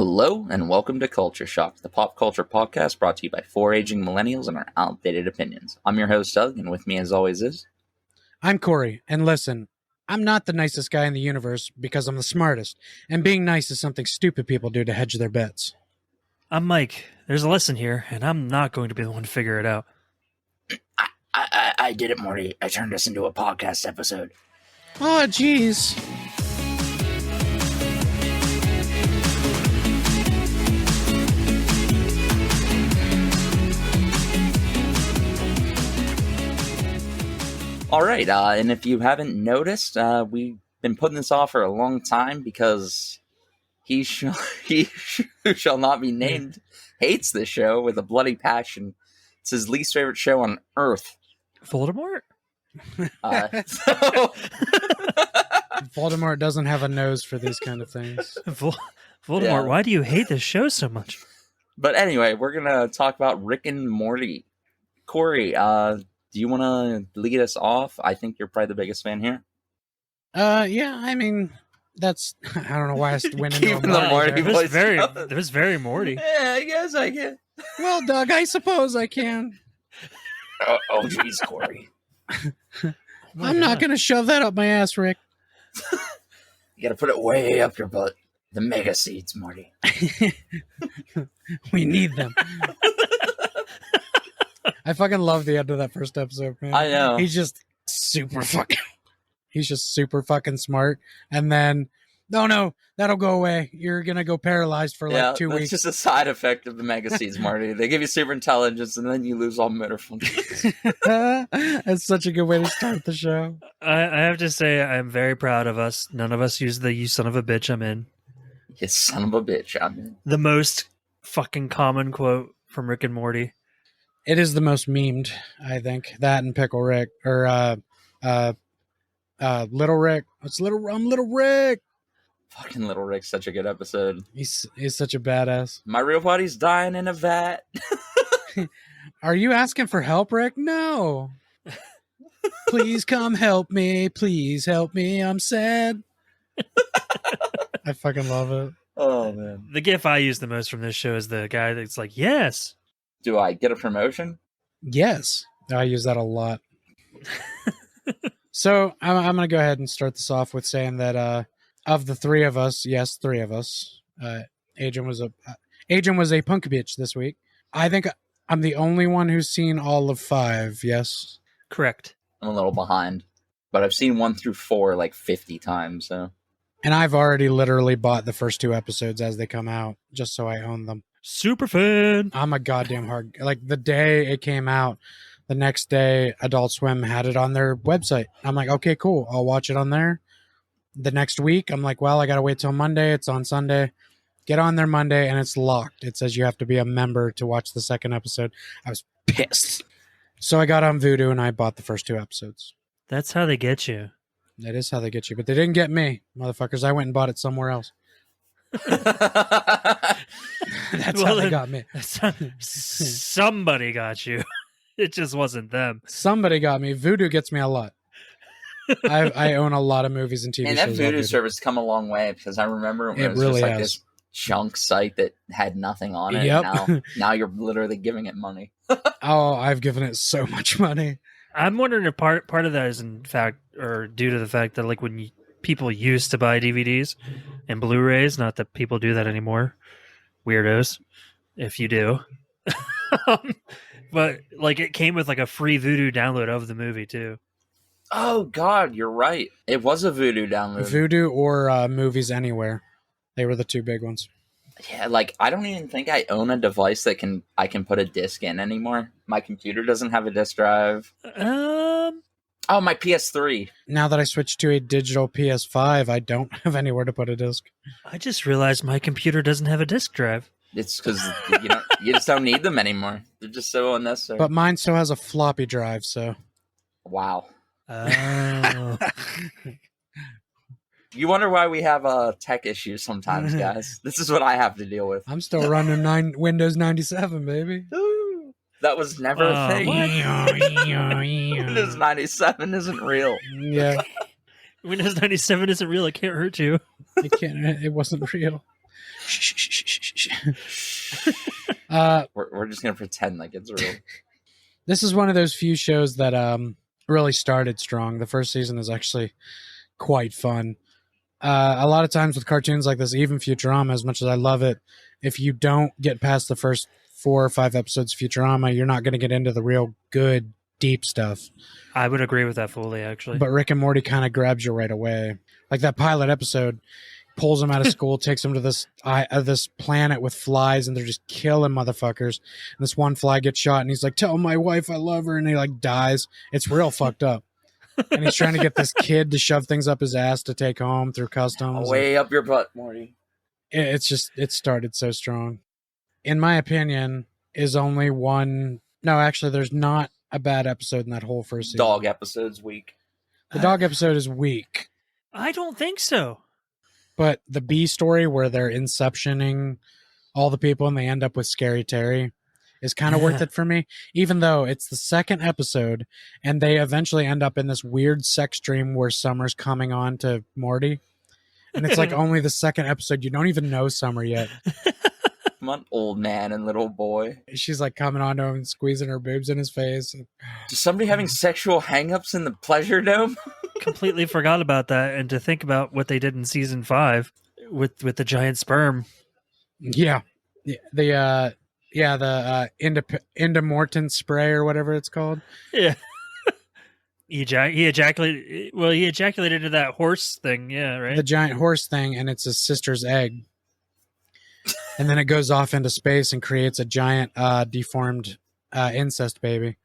Hello, and welcome to Culture Shock, the pop culture podcast brought to you by four aging millennials and our outdated opinions. I'm your host, Doug, and with me, as always, is... I'm Corey, and listen, I'm not the nicest guy in the universe because I'm the smartest, and being nice is something stupid people do to hedge their bets. I'm Mike. There's a lesson here, and I'm not going to be the one to figure it out. I did it, Morty. I turned this into a podcast episode. Oh, jeez. All right, and if you haven't noticed, we've been putting this off for a long time because he who shall not be named hates this show with a bloody passion. It's his least favorite show on Earth. Voldemort? Voldemort doesn't have a nose for these kind of things. Voldemort, Yeah. Why do you hate this show so much? But anyway, we're going to talk about Rick and Morty. Corey, do you want to lead us off? I think you're probably the biggest fan here. Yeah, I mean, that's... I don't know why I went into Keeping the Morty It voice was very Morty. Yeah, I guess I can. Well, Doug, I suppose I can. Oh, geez, Corey. I'm not going to shove that up my ass, Rick. You got to put it way up your butt. The mega seeds, Morty. We need them. I fucking love the end of that first episode, man. I know. He's just super fucking smart. And then, no, that'll go away. You're going to go paralyzed for like 2 weeks. It's just a side effect of the mega seeds, Marty. They give you super intelligence and then you lose all motor functions. That's such a good way to start the show. I have to say, I'm very proud of us. None of us used the "you son of a bitch" I'm in. You son of a bitch, I'm in. The most fucking common quote from Rick and Morty. It is the most memed, I think. That and Pickle Rick. Or Little Rick. I'm Little Rick. Fucking Little Rick's such a good episode. He's such a badass. My real body's dying in a vat. Are you asking for help, Rick? No. Please come help me. Please help me. I'm sad. I fucking love it. Oh, man. The gif I use the most from this show is the guy that's like, yes. Do I get a promotion? Yes. I use that a lot. So I'm going to go ahead and start this off with saying that of the three of us, Adrian was a punk bitch this week. I think I'm the only one who's seen all of 5, yes? Correct. I'm a little behind. But I've seen 1 through 4 like 50 times, so... And I've already literally bought the first 2 episodes as they come out, just so I own them. Super fan. I'm a goddamn hard... Like, the day it came out, the next day, Adult Swim had it on their website. I'm like, okay, cool. I'll watch it on there. The next week, I'm like, well, I got to wait till Monday. It's on Sunday. Get on there Monday, and it's locked. It says you have to be a member to watch the second episode. I was pissed. So I got on Vudu, and I bought the first 2 episodes. That's how they get you. That is how they get you. But they didn't get me, motherfuckers. I went and bought it somewhere else. That's how they got me. Somebody got you. It just wasn't them. Somebody got me. Vudu gets me a lot. I own a lot of movies and TV And shows. that Voodoo service come a long way because I remember when it was really just like has. this junk site that had nothing on it. Yep. And now you're literally giving it money. Oh, I've given it so much money. I'm wondering if part of that is in fact, or due to the fact that like when people used to buy DVDs and Blu-rays, not that people do that anymore, weirdos, if you do. But like it came with like a free Vudu download of the movie too. Oh God, you're right. It was a Voodoo download. Vudu or Movies Anywhere. They were the 2 big ones. Yeah, like I don't even think I own a device that I can put a disc in anymore. My computer doesn't have a disc drive. Oh, my PS3. Now that I switched to a digital PS5, I don't have anywhere to put a disc. I just realized my computer doesn't have a disk drive. It's because you just don't need them anymore. They're just so unnecessary. But mine still has a floppy drive, so... Wow. Oh. You wonder why we have tech issues sometimes, guys. This is what I have to deal with. I'm still running Windows 97, baby. Ooh, that was never a thing. Windows 97 isn't real. Yeah. Windows 97 isn't real. It can't hurt you. It wasn't real. Shh. We're just gonna pretend like it's real. This is one of those few shows that really started strong. The first season is actually quite fun. A lot of times with cartoons like this, even Futurama, as much as I love it, if you don't get past the first 4 or 5 episodes of Futurama, you're not going to get into the real good, deep stuff. I would agree with that fully, actually. But Rick and Morty kind of grabs you right away. Like that pilot episode pulls him out of school, takes him to this planet with flies, and they're just killing motherfuckers. And this one fly gets shot, and he's like, "Tell my wife I love her," and he like dies. It's real fucked up. And he's trying to get this kid to shove things up his ass to take home through customs. Way up your butt, Morty. It started so strong. In my opinion, is only one. No, actually, there's not a bad episode in that whole first season. Dog episode's weak. The dog episode is weak. I don't think so. But the B story where they're inceptioning all the people and they end up with Scary Terry is kind of worth it for me, even though it's the second episode and they eventually end up in this weird sex dream where Summer's coming on to Morty. And it's like only the second episode. You don't even know Summer yet. Come on, old man and little boy. She's like coming on to him and squeezing her boobs in his face. Is somebody having sexual hang-ups in the pleasure dome? Completely forgot about that, and to think about what they did in season 5 with the giant sperm. Yeah. The Endamorton spray or whatever it's called. Yeah. He ejaculated. Well, he ejaculated into that horse thing. Yeah, right. The giant horse thing, and it's his sister's egg. And then it goes off into space and creates a giant deformed incest baby.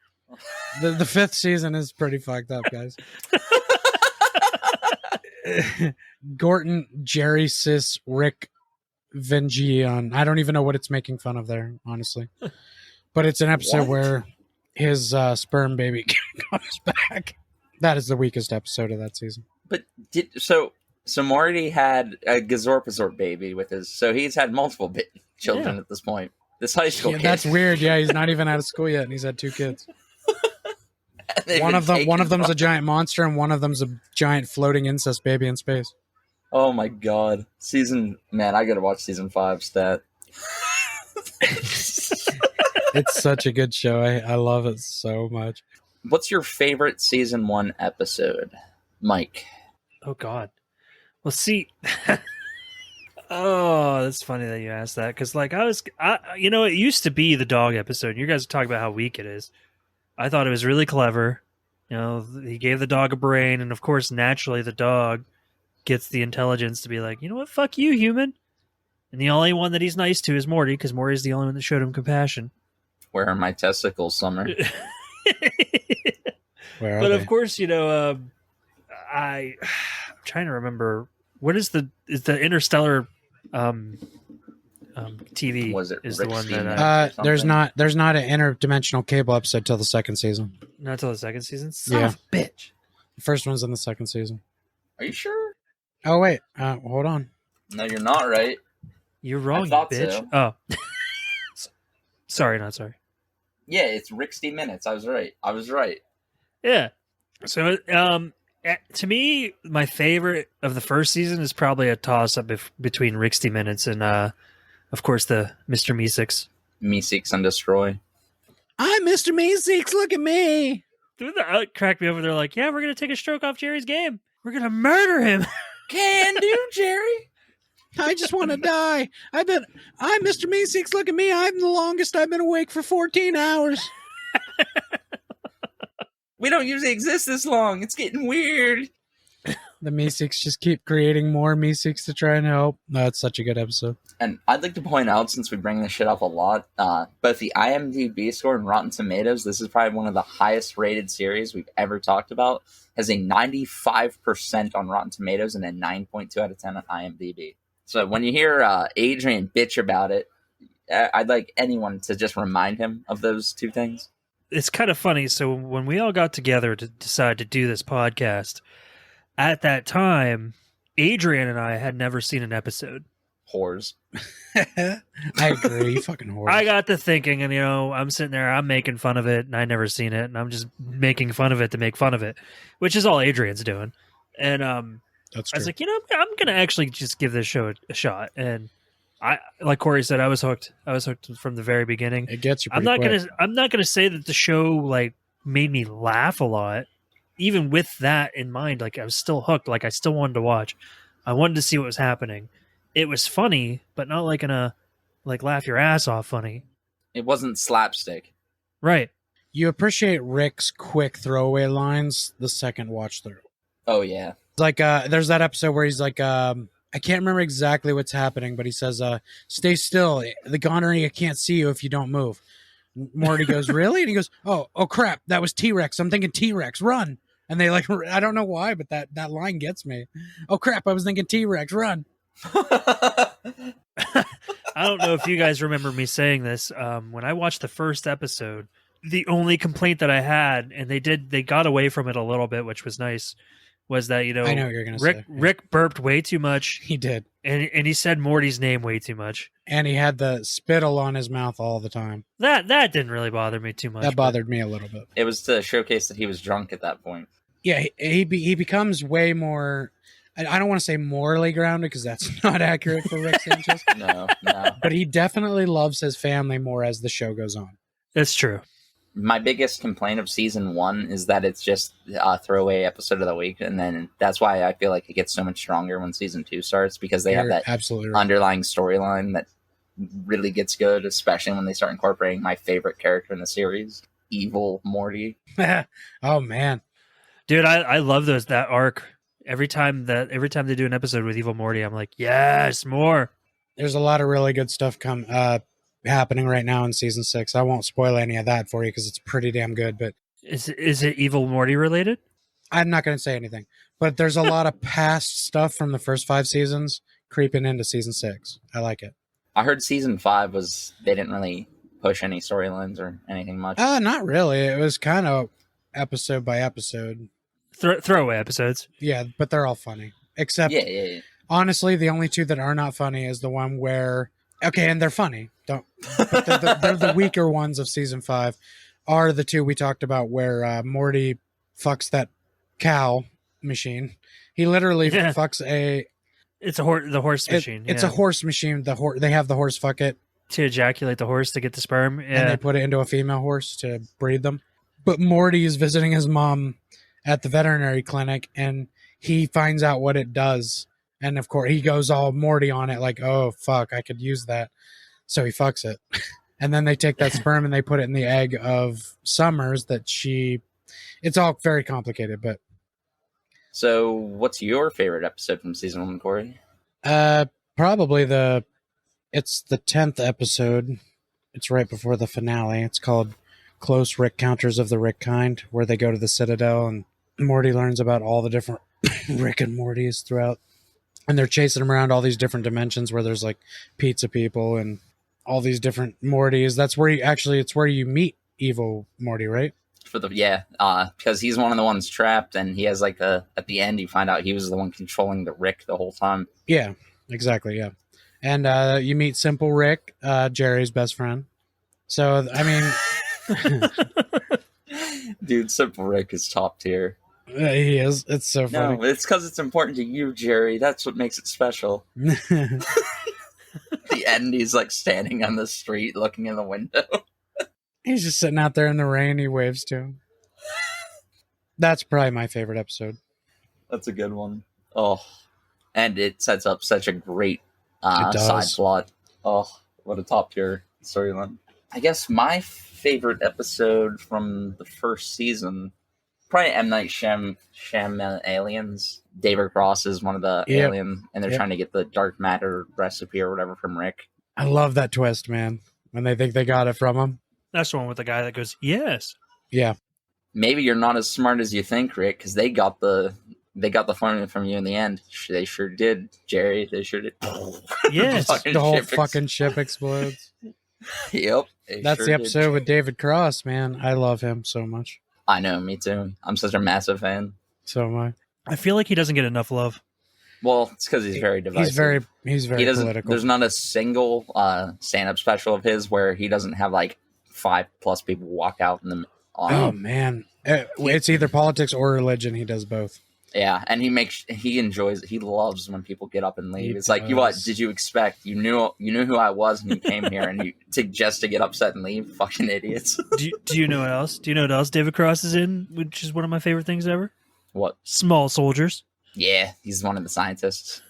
The 5th season is pretty fucked up, guys. Gorton, Jerry, Sis, Rick, Vengeon. I don't even know what it's making fun of there, honestly. But it's an episode where his sperm baby comes back. That is the weakest episode of that season. But so Morty had a Gazorpazorp baby with his. So he's had multiple children at this point. This high school kid. That's weird. Yeah, he's not even out of school yet, and he's had 2 kids. One of them's a giant monster, and one of them's a giant floating incest baby in space. Oh my god! I gotta watch season 5 stat. It's such a good show. I love it so much. What's your favorite season 1 episode, Mike? Oh god. Well, see. Oh, that's funny that you asked that, because like it used to be the dog episode. You guys talk about how weak it is. I thought it was really clever. He gave the dog a brain, and of course, naturally, the dog gets the intelligence to be like, you know what, fuck you, human. And the only one that he's nice to is Morty, because Morty's the only one that showed him compassion. Where are my testicles, Summer? But of course, I'm trying to remember what is the Interstellar TV. Was it is Rick the one Stein that there's not an interdimensional cable episode till the 2nd season. not till the 2nd season? Son Yeah. of a bitch. The first one's in the 2nd season. Are you sure? Oh wait, hold on. No, you're not right. You're wrong, you thought bitch. so. Oh. Sorry, not sorry. Yeah, it's Rick Stein minutes. I was right. Yeah. So, to me, my favorite of the first season is probably a toss-up between Rixty Minutes and, of course, the Mr. Meeseeks. Meeseeks and Destroy. I'm Mr. Meeseeks, look at me. Dude, that cracked me over. They're like, yeah, we're going to take a stroke off Jerry's game. We're going to murder him. Can do, Jerry. I just want to die. I'm Mr. Meeseeks, look at me. I'm the longest I've been awake for 14 hours. We don't usually exist this long. It's getting weird. The Meeseeks just keep creating more Meeseeks to try and help. No, it's such a good episode. And I'd like to point out, since we bring this shit up a lot, both the IMDb score and Rotten Tomatoes, this is probably one of the highest rated series we've ever talked about, has a 95% on Rotten Tomatoes and a 9.2 out of 10 on IMDb. So when you hear Adrian bitch about it, I'd like anyone to just remind him of those two things. It's kind of funny. So when we all got together to decide to do this podcast, at that time, Adrian and I had never seen an episode. Whores. I agree. You fucking whores. I got to thinking, and I'm sitting there, I'm making fun of it, and I never seen it, and I'm just making fun of it to make fun of it, which is all Adrian's doing. And That's I true. was like, I'm gonna actually just give this show a shot. And I like Corey said, I was hooked. I was hooked from the very beginning. It gets you I'm pretty not quick. gonna I'm not gonna say that the show like made me laugh a lot. Even with that in mind, like I was still hooked. Like I still wanted to watch. I wanted to see what was happening. It was funny, but not like in a like laugh your ass off funny. It wasn't slapstick. Right. You appreciate Rick's quick throwaway lines the second watch through. Oh yeah. Like there's that episode where he's like I can't remember exactly what's happening, but he says stay still, the gonorrhea can't see you if you don't move. Morty goes, really? And he goes, oh crap, that was T-Rex, I'm thinking T-Rex, run. And they like, I don't know why, but that line gets me. Oh crap, I was thinking T-Rex, run. I don't know if you guys remember me saying this. When I watched the first episode, the only complaint that I had, and they got away from it a little bit, which was nice, was that, you know, I know what you're gonna say. Rick burped way too much. He did. And he said Morty's name way too much. And he had the spittle on his mouth all the time. That didn't really bother me too much. That bothered me a little bit. It was to showcase that he was drunk at that point. Yeah, he becomes way more. I don't want to say morally grounded because that's not accurate for Rick Sanchez. No. But he definitely loves his family more as the show goes on. That's true. My biggest complaint of season 1 is that it's just a throwaway episode of the week, and then that's why I feel like it gets so much stronger when season 2 starts, because they have that absolutely right. underlying storyline that really gets good, especially when they start incorporating my favorite character in the series, Evil Morty. Oh man, dude, I love that arc. Every time they do an episode with Evil Morty, I'm like, yes, more. There's a lot of really good stuff happening right now in season 6. I won't spoil any of that for you because it's pretty damn good. But is it Evil Morty related? I'm not going to say anything. But there's a lot of past stuff from the first 5 seasons creeping into season 6. I like it. I heard season 5 they didn't really push any storylines or anything much. Not really. It was kind of episode by episode. Throwaway episodes. Yeah, but they're all funny. Except, yeah. Honestly, the only 2 that are not funny is the one where, okay, and they're funny. But they're the weaker ones of season 5 are the 2 we talked about where Morty fucks that cow machine. He literally fucks It's the horse machine. It's a horse machine. They have the horse fuck it to ejaculate the horse to get the sperm, and they put it into a female horse to breed them. But Morty is visiting his mom at the veterinary clinic, and he finds out what it does, and of course he goes all Morty on it, like, "Oh fuck, I could use that." So he fucks it, and then they take that sperm and they put it in the egg of Summers. It's all very complicated, but. So, what's your favorite episode from season 1, Corey? Probably it's the 10th episode. It's right before the finale. It's called Close Rick Counters of the Rick Kind, where they go to the Citadel and Morty learns about all the different Rick and Mortys throughout. And they're chasing him around all these different dimensions where there's like pizza people and all these different Mortys. That's where it's where you meet Evil Morty, right? Because he's one of the ones trapped, and he has like at the end you find out he was the one controlling the Rick the whole time. Yeah, exactly. Yeah, and you meet Simple Rick, Jerry's best friend. So I mean, dude, Simple Rick is top tier. He is. It's so funny. No, it's because it's important to you, Jerry. That's what makes it special. The end, he's like standing on the street looking in the window. He's just sitting out there in the rain. He waves to him. That's probably my favorite episode. That's a good one. Oh, and it sets up such a great side plot. Oh, what a top tier storyline. I guess my favorite episode from the first season, probably M. Night Shyamalan Aliens. David Cross is one of the alien, and they're trying to get the dark matter recipe or whatever from Rick. I love that twist, man. When they think they got it from him. That's the one with the guy that goes, yes. Yeah. Maybe you're not as smart as you think, Rick, because they got the formula from you in the end. They sure did, Jerry. They sure did. Yes. The whole fucking ship explodes. Yep. That's the episode with David Cross, man. I love him so much. I know, me too. I'm such a massive fan. So am I. I feel like he doesn't get enough love. Well, it's because he's very divisive. He's very political. There's not a single stand-up special of his where he doesn't have like 5+ people walk out in the. Oh man, it's either politics or religion. He does both. Yeah, and he enjoys it. He loves when people get up and leave. He It's like, you what does. did you expect? You knew who I was, and you came here and just to get upset and leave. Fucking idiots. Do you know what else? Do you know what else David Cross is in, which is one of my favorite things ever? What? Small Soldiers. Yeah, he's one of the scientists.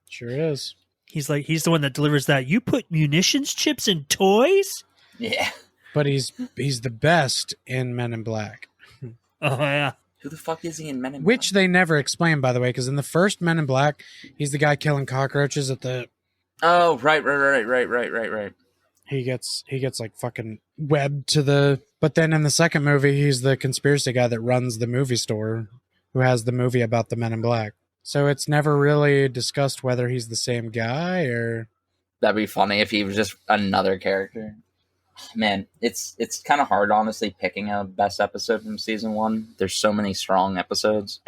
Sure is. He's the one that delivers that. You put munitions chips in toys? Yeah. But he's the best in Men in Black. Oh yeah. Who the fuck is he in Men in Which Black? they never explain, by the way, because in the first Men in Black, he's the guy killing cockroaches at the. Oh, right. He gets like fucking webbed to the. But then in the second movie, he's the conspiracy guy that runs the movie store, who has the movie about the Men in Black. So it's never really discussed whether he's the same guy or. That'd be funny if he was just another character. Man, it's kind of hard, honestly, picking a best episode from season 1. There's so many strong episodes.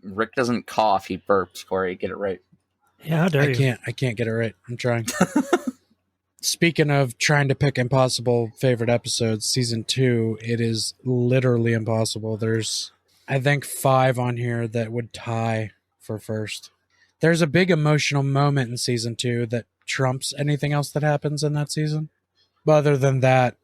Rick doesn't cough; he burps. Corey, get it right. Yeah, how dare you? I can't get it right. I'm trying. Speaking of trying to pick impossible favorite episodes, season 2, it is literally impossible. There's, I think, 5 on here that would tie for first. There's a big emotional moment in season 2 that trumps anything else that happens in that season. But other than that,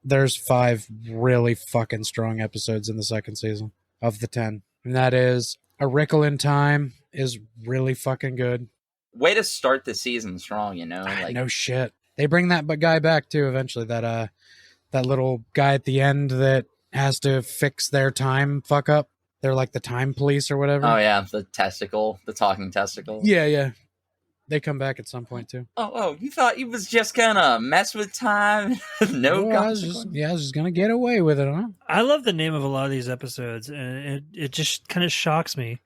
there's 5 really fucking strong episodes in the second season of the 10. And that is A Wrinkle in Time is really fucking good. Way to start the season strong, you know? Like, No shit. They bring that guy back too eventually. That little guy at the end that has to fix their time fuck up. They're like the time police or whatever. oh yeah, the talking testicle. Yeah. They come back at some point too. Oh, you thought you was just gonna mess with time? No I was consequence. just gonna get away with it, huh? I love the name of a lot of these episodes, and it just kind of shocks me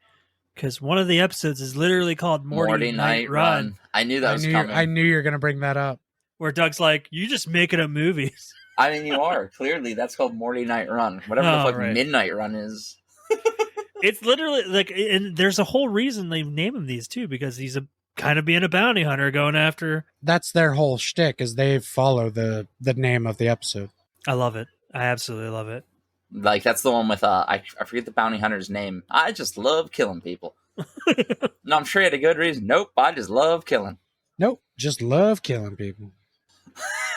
because one of the episodes is literally called Morty Night Run, I knew that was coming. I knew you were gonna bring that up. where Doug's like, "You just making up movies." I mean, you are clearly. That's called Morty Night Run. Whatever the Oh, fuck right. Midnight Run is. It's literally like, and there's a whole reason they name him these too, because he's kind of being a bounty hunter going after. That's their whole shtick, is they follow the name of the episode. I love it. I absolutely love it. Like, that's the one with I forget the bounty hunter's name. I just love killing people. No, I'm sure he had a good reason. Nope, I just love killing. Nope, just love killing people.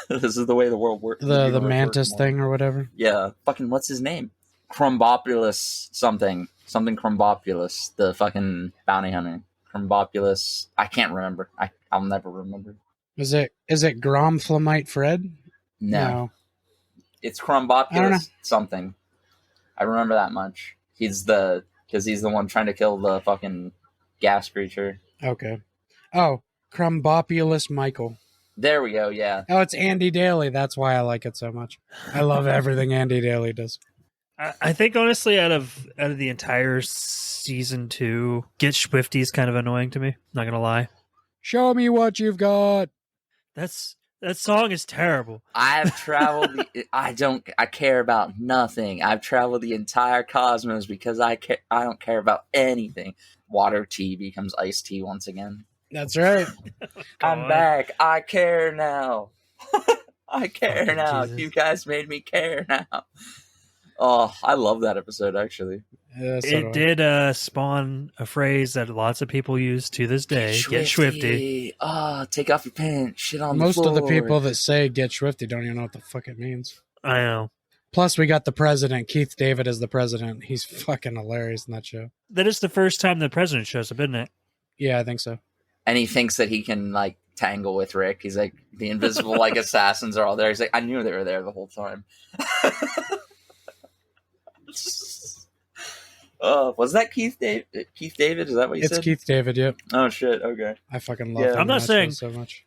This is the way the world works. The mantis thing or whatever. Yeah, fucking what's his name? Crumbopulous something Crumbopulous. The fucking bounty hunter. Crumbopulous. I can't remember. I'll never remember. Is it Gromflamite Fred? No. It's I don't know. Crumbopulous something. I remember that much. Because he's the one trying to kill the fucking gas creature. Okay. Oh, Crumbopulous Michael. There we go, yeah. Oh, it's Andy Daly. That's why I like it so much. I love everything Andy Daly does. I think honestly, out of the entire season 2, Get Swifty is kind of annoying to me. Not gonna lie. Show me what you've got. That song is terrible. I've traveled. I care about nothing. I've traveled the entire cosmos because I don't care about anything. Water tea becomes iced tea once again. That's right. I'm back. I care now. I care Fucking now. Jesus. You guys made me care now. Oh, I love that episode, actually. Yeah, so do I. It did spawn a phrase that lots of people use to this day. Get Swifty. Oh, take off your pants. Shit on Most the floor. of the people that say get Swifty don't even know what the fuck it means. I know. Plus, we got the president. Keith David as the president. He's fucking hilarious in that show. That is the first time the president shows up, isn't it? Yeah, I think so. And he thinks that he can, like, tangle with Rick. He's like, the invisible, like, assassins are all there. He's like, I knew they were there the whole time. Was that Keith David? Keith David? Is that what you It's said? Keith David, yep. Oh, shit. Okay. I fucking love Yeah. him I'm in not that saying- show so much.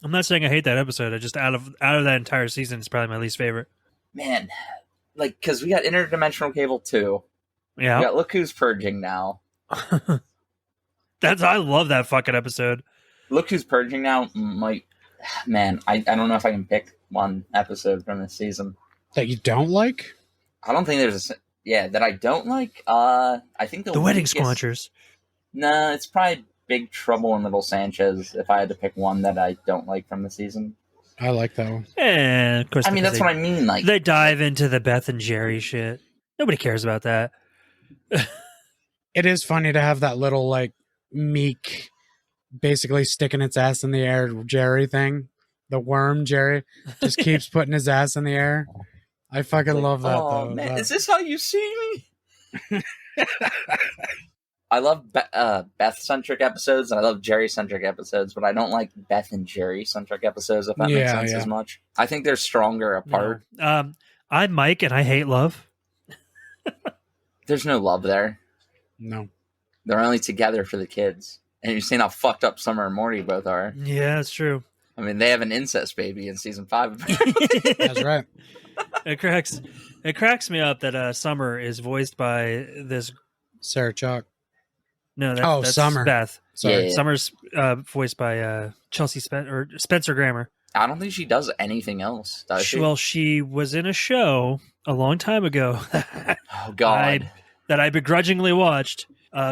I'm not saying I hate that episode. I just out of that entire season, it's probably my least favorite. Man, like, because we got Interdimensional Cable 2. Yeah. We got Look Who's Purging now. I love that fucking episode. Look Who's Purging now might... Man, I don't know if I can pick one episode from this season. That you don't like? I don't think there's a... Yeah, that I don't like. I think The Wedding weakest- Squanchers. Nah, it's probably Big Trouble in Little Sanchez if I had to pick one that I don't like from the season. I like that one. And of course, I mean, because that's what I mean. Like, they dive into the Beth and Jerry shit. Nobody cares about that. It is funny to have that little like meek, basically sticking its ass in the air Jerry thing. The worm Jerry just keeps putting his ass in the air. I fucking love that Oh though. man, is this how you see me? I love Beth centric episodes and I love Jerry centric episodes, but I don't like Beth and Jerry centric episodes. If that makes sense as much, I think they're stronger apart. No. I'm Mike, and I hate love. There's no love there. No, they're only together for the kids, and you've seen how fucked up Summer and Morty both are. Yeah, that's true. I mean, they have an incest baby in season 5. that's right. It cracks me up that Summer is voiced by this. Sarah Chalk. No, that's Summer. Beth. Sorry. Yeah. Summer's voiced by Chelsea or Spencer Grammer. I don't think she does anything else, does she? Well, she was in a show a long time ago oh God, that I begrudgingly watched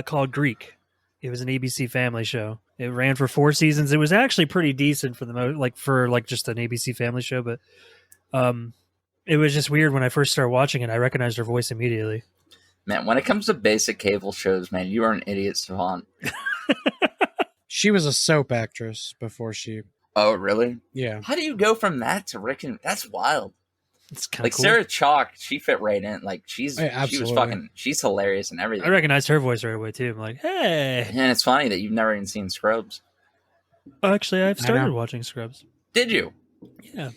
called Greek. It was an ABC Family show. It ran for 4 seasons. It was actually pretty decent for just an ABC Family show, but it was just weird when I first started watching it. I recognized her voice immediately. Man, when it comes to basic cable shows, man, you are an idiot savant. She was a soap actress before she. Oh, really? Yeah. How do you go from that to Rick and... That's wild. It's kind of like cool. Sarah Chalk, she fit right in. Like she was absolutely. she's hilarious and everything. I recognized her voice right away too. I'm like, hey. And it's funny that you've never even seen Scrubs. Actually, I've started watching Scrubs. Did you? Yeah.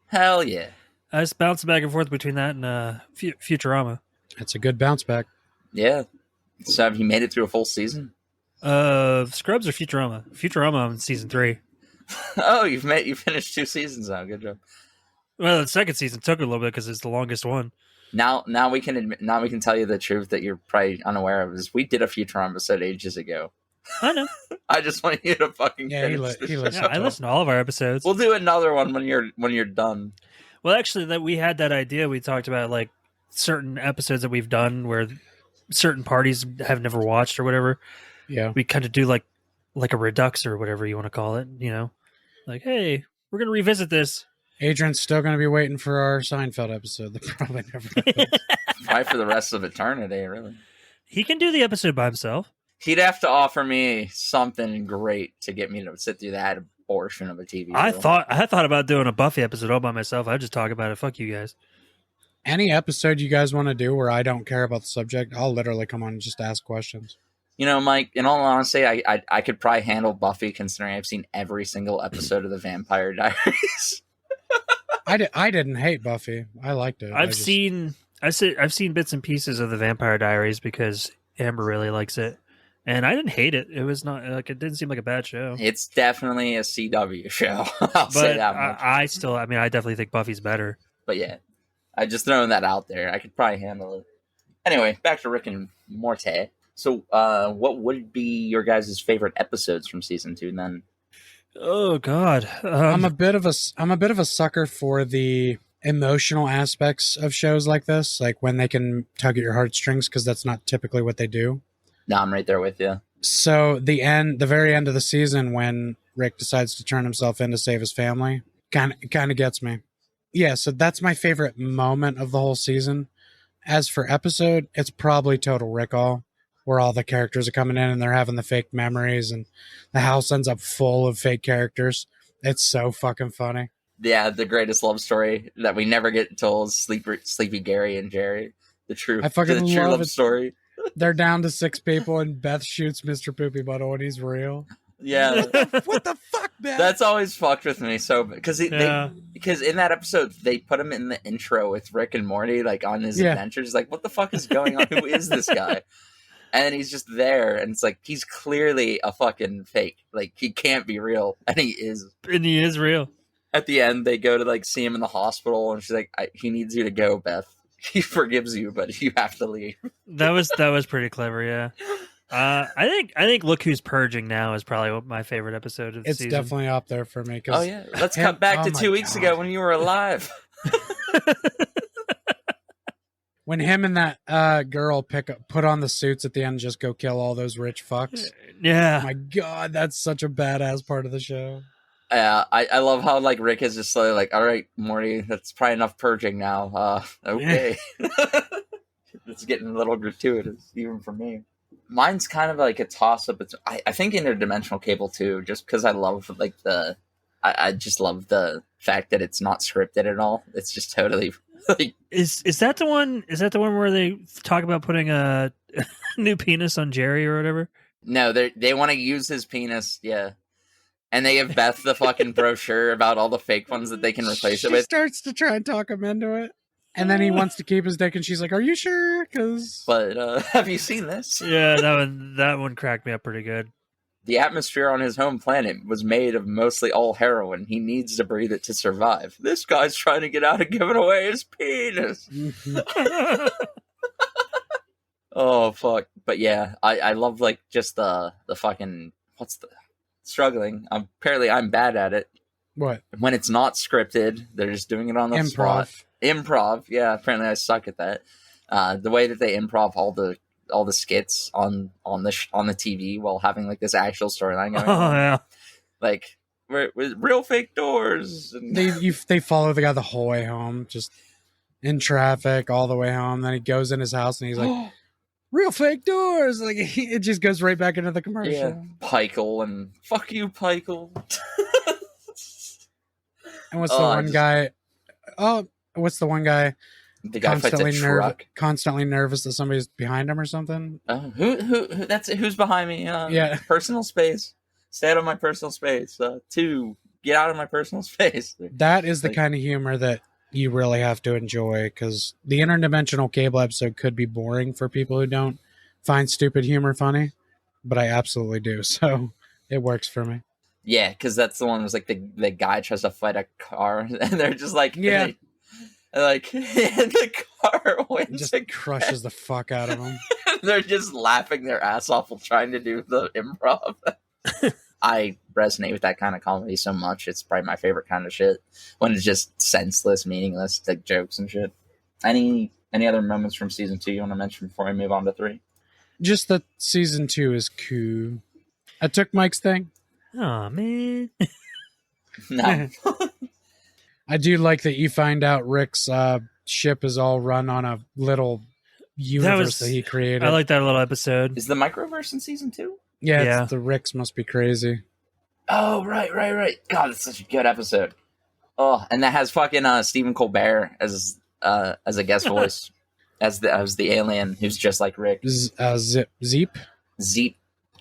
Hell yeah. I just bounced back and forth between that and Futurama. That's a good bounce back. Yeah. So have you made it through a full season? Scrubs or Futurama? Futurama on season 3. Oh, you finished 2 seasons now. Good job. Well, the second season took a little bit because it's the longest one. Now we can tell you the truth that you're probably unaware of is we did a Futurama episode ages ago. I know. I just want you to fucking finish the show. Yeah, I listen to all of our episodes. We'll do another one when you're done. Well, actually, that we had that idea. We talked about like certain episodes that we've done where certain parties have never watched or whatever. Yeah, we kind of do like a redux or whatever you want to call it. You know, like, hey, we're gonna revisit this. Adrian's still going to be waiting for our Seinfeld episode. That probably never happens. Probably for the rest of eternity, really. He can do the episode by himself. He'd have to offer me something great to get me to sit through that abortion of a TV show. I thought about doing a Buffy episode all by myself. I'd just talk about it. Fuck you guys. Any episode you guys want to do where I don't care about the subject, I'll literally come on and just ask questions. You know, Mike, in all honesty, I could probably handle Buffy considering I've seen every single episode of the Vampire Diaries. I didn't hate Buffy. I liked it. I've seen bits and pieces of the Vampire Diaries because Amber really likes it, and I didn't hate it. It was not like it didn't seem like a bad show. It's definitely a CW show. I'll say that much. I definitely think Buffy's better. But yeah, I just throwing that out there. I could probably handle it. Anyway, back to Rick and Morty. So, what would be your guys' favorite episodes from season 2 then? Oh God, I'm a bit of a sucker for the emotional aspects of shows like this, like when they can tug at your heartstrings, because that's not typically what they do. No, I'm right there with you. So the very end of the season, when Rick decides to turn himself in to save his family, kind of gets me. Yeah, so that's my favorite moment of the whole season. As for episode, it's probably Total Recall, where all the characters are coming in and they're having the fake memories and the house ends up full of fake characters. It's so fucking funny. Yeah, the greatest love story that we never get told is Sleepy Gary and Jerry. The true love story. They're down to 6 people and Beth shoots Mr. Poopy Buttle and he's real. Yeah. What the fuck, Beth? That's always fucked with me. So because in that episode they put him in the intro with Rick and Morty, like on his adventures. Like, what the fuck is going on? Who is this guy? And he's just there, and it's like he's clearly a fucking fake. Like he can't be real, and he is. And he is real. At the end, they go to like see him in the hospital, and she's like, "He needs you to go, Beth. He forgives you, but you have to leave." That was pretty clever. Yeah. I think Look Who's Purging Now is probably my favorite episode of the season. It's definitely up there for me. Oh yeah, let's cut back to 2 weeks ago when you were alive. When him and that girl put on the suits at the end and just go kill all those rich fucks. Yeah. Oh my God, that's such a badass part of the show. I love how like Rick is just like, all right, Morty, that's probably enough purging now. Okay. It's getting a little gratuitous, even for me. Mine's kind of like a toss-up. I think interdimensional cable, too, just because I love, like, I just love the fact that it's not scripted at all. It's just totally... like, Is that the one? Is that the one where they talk about putting a new penis on Jerry or whatever? no, they want to use his penis, yeah. And they give Beth the fucking brochure about all the fake ones that they can replace it She with. starts to try and talk him into it. And then he wants to keep his dick, and she's like, "Are you sure?" Because But have you seen this? Yeah, that one cracked me up pretty good. The atmosphere on his home planet was made of mostly all heroin. He needs to breathe it to survive. This guy's trying to get out of giving away his penis. Oh, fuck. But yeah, I love, like, just the fucking... What's the... Struggling. Apparently, I'm bad at it. what? When it's not scripted, they're just doing it on the spot. Improv. Yeah, apparently I suck at that. The way that they improv all the skits on the TV while having, like, this actual storyline going on. Yeah. Like, with real fake doors. And... They follow the guy the whole way home, just in traffic all the way home. Then he goes in his house and he's like, real fake doors. Like, it just goes right back into the commercial. Yeah, Pikel and fuck you, Pikel. And what's the one guy? Oh, what's the one guy? The guy fights a truck. Constantly nervous that somebody's behind him or something. Who's behind me? Yeah. Personal space. Stay out of my personal space. 2, get out of my personal space. That is the kind of humor that you really have to enjoy, because the interdimensional cable episode could be boring for people who don't find stupid humor funny, but I absolutely do. So it works for me. Yeah, because that's the one was like the guy tries to fight a car, and they're just like, yeah, and the car wins, just crushes the fuck out of them. They're just laughing their ass off while trying to do the improv. I resonate with that kind of comedy so much. It's probably my favorite kind of shit, when it's just senseless, meaningless, like jokes and shit. Any other moments from season 2 you want to mention before I move on to 3? Just that season 2 is cool. I took Mike's thing. Oh man. No. I do like that you find out Rick's ship is all run on a little universe that he created. I like that little episode. Is the microverse in season 2? Yeah. The Ricks must be crazy. Oh, right. God, it's such a good episode. Oh, and that has fucking Stephen Colbert as a guest voice, as the alien who's just like Rick. Zeep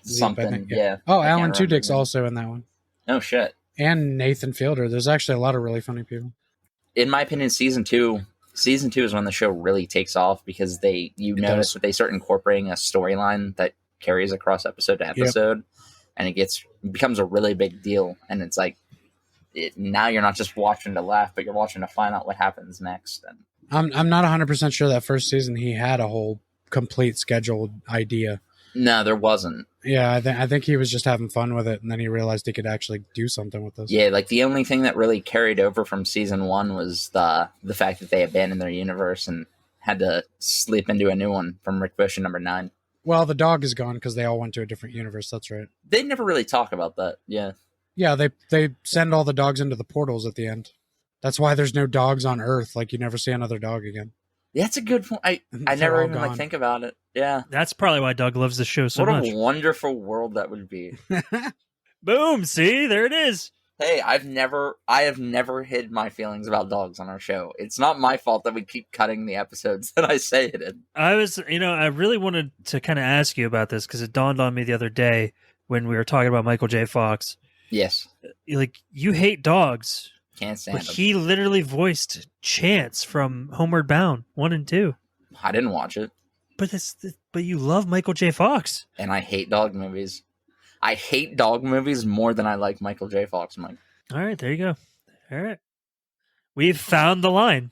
something. I think, yeah. Oh, Alan Tudyk's also in that one. Oh shit. And Nathan Fielder. There's actually a lot of really funny people. In my opinion, season two is when the show really takes off, because notice that they start incorporating a storyline that carries across episode to episode, and it becomes a really big deal. And it's like, now you're not just watching to laugh, but you're watching to find out what happens next. And I'm not 100% sure that first season he had a whole complete scheduled idea. No, there wasn't. Yeah, I think he was just having fun with it, and then he realized he could actually do something with this. Yeah, like the only thing that really carried over from season 1 was the fact that they abandoned their universe and had to slip into a new one from Rick Bush in number 9. Well, the dog is gone because they all went to a different universe. That's right. They never really talk about that. Yeah. Yeah, they send all the dogs into the portals at the end. That's why there's no dogs on Earth. Like, you never see another dog again. That's a good point. I never even think about it. Yeah. That's probably why Doug loves the show so much. What a wonderful world that would be. Boom! See, there it is. Hey, I have never hid my feelings about dogs on our show. It's not my fault that we keep cutting the episodes that I say it in. I really wanted to kind of ask you about this, because it dawned on me the other day when we were talking about Michael J. Fox. Yes. Like, you hate dogs. Can't stand But him. he literally voiced Chance from Homeward Bound 1 and 2. I didn't watch it. But you love Michael J. Fox. And I hate dog movies. I hate dog movies more than I like Michael J. Fox, Mike. All right, there you go. All right. We've found the line.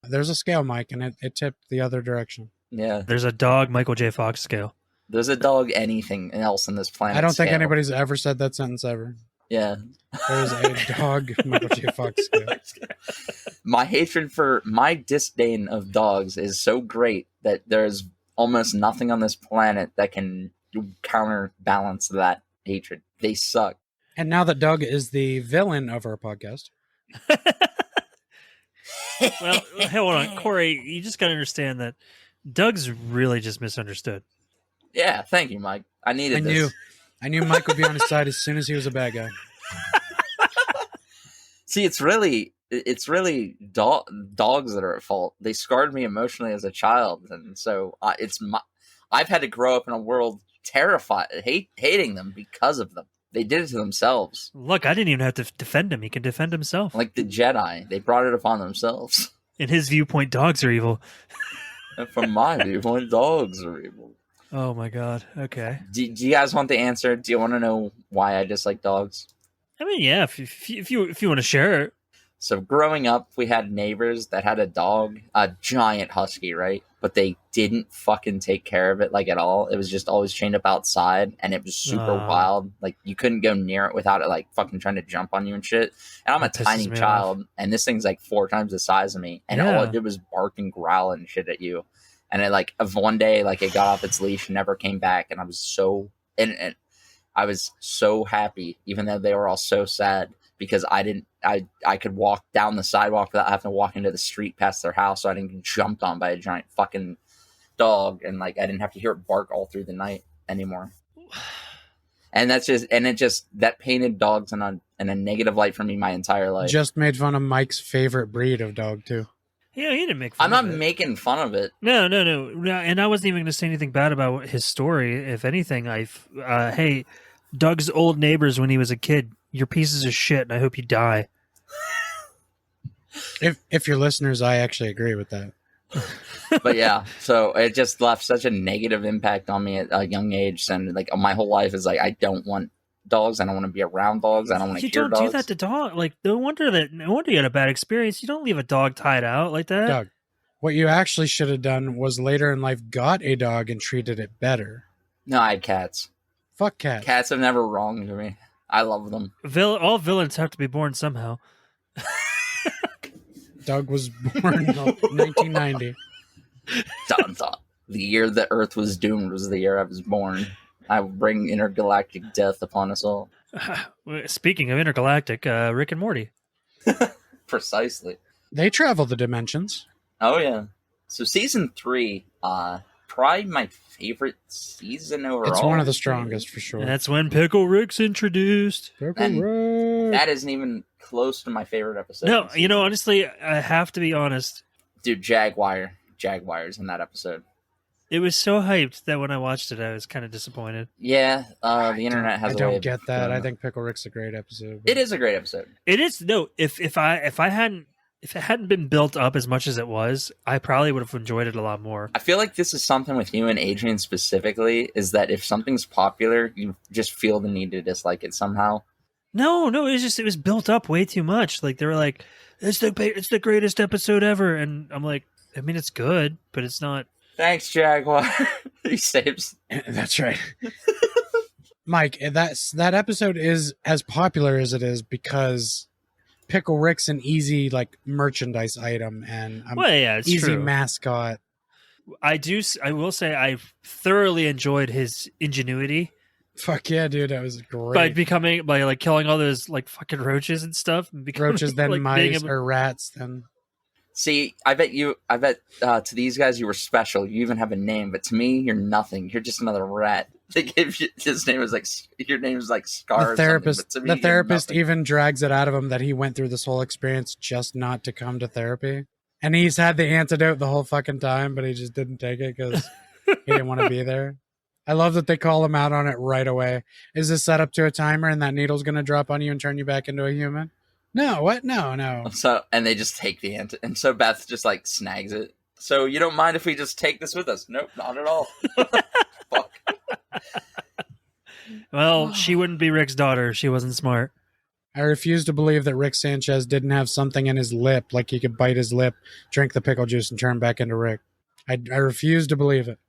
There's a scale, Mike, and it tipped the other direction. Yeah. There's a dog Michael J. Fox scale. There's a dog anything else in this planet. I don't think anybody's ever said that sentence ever. Yeah. There's a dog Michael J. Fox scale. My disdain of dogs is so great that there's almost nothing on this planet that can counterbalance that hatred. They suck. And now that Doug is the villain of our podcast. Well, hold on, Corey. You just got to understand that Doug's really just misunderstood. Yeah, thank you, Mike. I needed this. I knew Mike would be on his side as soon as he was a bad guy. See, it's really dogs that are at fault. They scarred me emotionally as a child, and so I've had to grow up in a world hating them because of them. They did it to themselves. Look, I didn't even have to defend him. He can defend himself. Like the Jedi, they brought it upon themselves. In his viewpoint, dogs are evil. And from my viewpoint, dogs are evil. Oh my god. Okay. Do you guys want the answer? Do you want to know why I dislike dogs? I mean, yeah. If you want to share it. So growing up, we had neighbors that had a dog, a giant husky, right? But they didn't fucking take care of it like at all. It was just always chained up outside, and it was super wild. Like you couldn't go near it without it like fucking trying to jump on you and shit. And I'm a tiny child, and this thing's like 4 times the size of me, and all it did was bark and growl and shit at you. And it like of one day, like it got off its leash and never came back, and I was so and I was so happy, even though they were all so sad. Because I could walk down the sidewalk without having to walk into the street past their house, so I didn't get jumped on by a giant fucking dog, and like I didn't have to hear it bark all through the night anymore. And that painted dogs in a negative light for me my entire life. Just made fun of Mike's favorite breed of dog too. Yeah, he didn't make fun I'm of not it. making fun of it. No. And I wasn't even going to say anything bad about his story. If anything, hey, Doug's old neighbors when he was a kid, you're pieces of shit, and I hope you die. If you're listeners, I actually agree with that. But yeah, so it just left such a negative impact on me at a young age, and like my whole life is like I don't want dogs. I don't want to be around dogs. I don't want to hear dogs. You don't do that to dog. Like no wonder you had a bad experience. You don't leave a dog tied out like that. Doug, what you actually should have done was later in life got a dog and treated it better. No, I had cats. Fuck cats. Cats have never wronged me. I love them. All villains have to be born somehow. Doug was born in 1990. Dun, dun. The year the Earth was doomed was the year I was born. I will bring intergalactic death upon us all. Speaking of intergalactic, Rick and Morty. Precisely. They travel the dimensions. Oh yeah. So season 3, probably my favorite season overall. It's one of the strongest for sure. And that's when Pickle Rick's introduced. Pickle Rick. That isn't even close to my favorite episode. No, honestly, I have to be honest. Dude, Jaguars in that episode. It was so hyped that when I watched it, I was kind of disappointed. Yeah, the internet has. I don't get that. I think Pickle Rick's a great episode. It is a great episode. It is. No, if it hadn't been built up as much as it was, I probably would have enjoyed it a lot more. I feel like this is something with you and Adrian specifically, is that if something's popular, you just feel the need to dislike it somehow. No, it was built up way too much. Like they were like, it's the greatest episode ever, and I'm like, I mean, it's good, but it's not. Thanks, Jaguar. He saves. That's right. Mike, that episode is as popular as it is because Pickle Rick's an easy like merchandise item and it's easy true. mascot. I will say I thoroughly enjoyed his ingenuity. Fuck yeah, dude, that was great. By like killing all those like fucking roaches and stuff. And roaches, then like, mice or rats, then. See, I bet to these guys you were special. You even have a name, but to me, you're nothing. You're just another rat. They give you his name is like your name is like Scar. The therapist even drags it out of him that he went through this whole experience just not to come to therapy, and he's had the antidote the whole fucking time, but he just didn't take it because he didn't want to be there. I love that they call him out on it right away. Is this set up to a timer and that needle's going to drop on you and turn you back into a human? No, what? No. So, and they just take the and so Beth just like snags it. So you don't mind if we just take this with us? Nope, not at all. Fuck. Well, she wouldn't be Rick's daughter. She wasn't smart. I refuse to believe that Rick Sanchez didn't have something in his lip, like he could bite his lip, drink the pickle juice, and turn back into Rick. I refuse to believe it.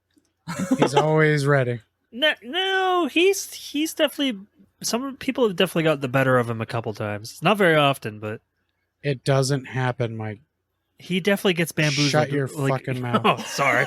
He's always ready. No, he's definitely. Some people have definitely got the better of him a couple times. Not very often, but it doesn't happen, Mike. He definitely gets bamboozled. Shut your fucking mouth. Oh, sorry.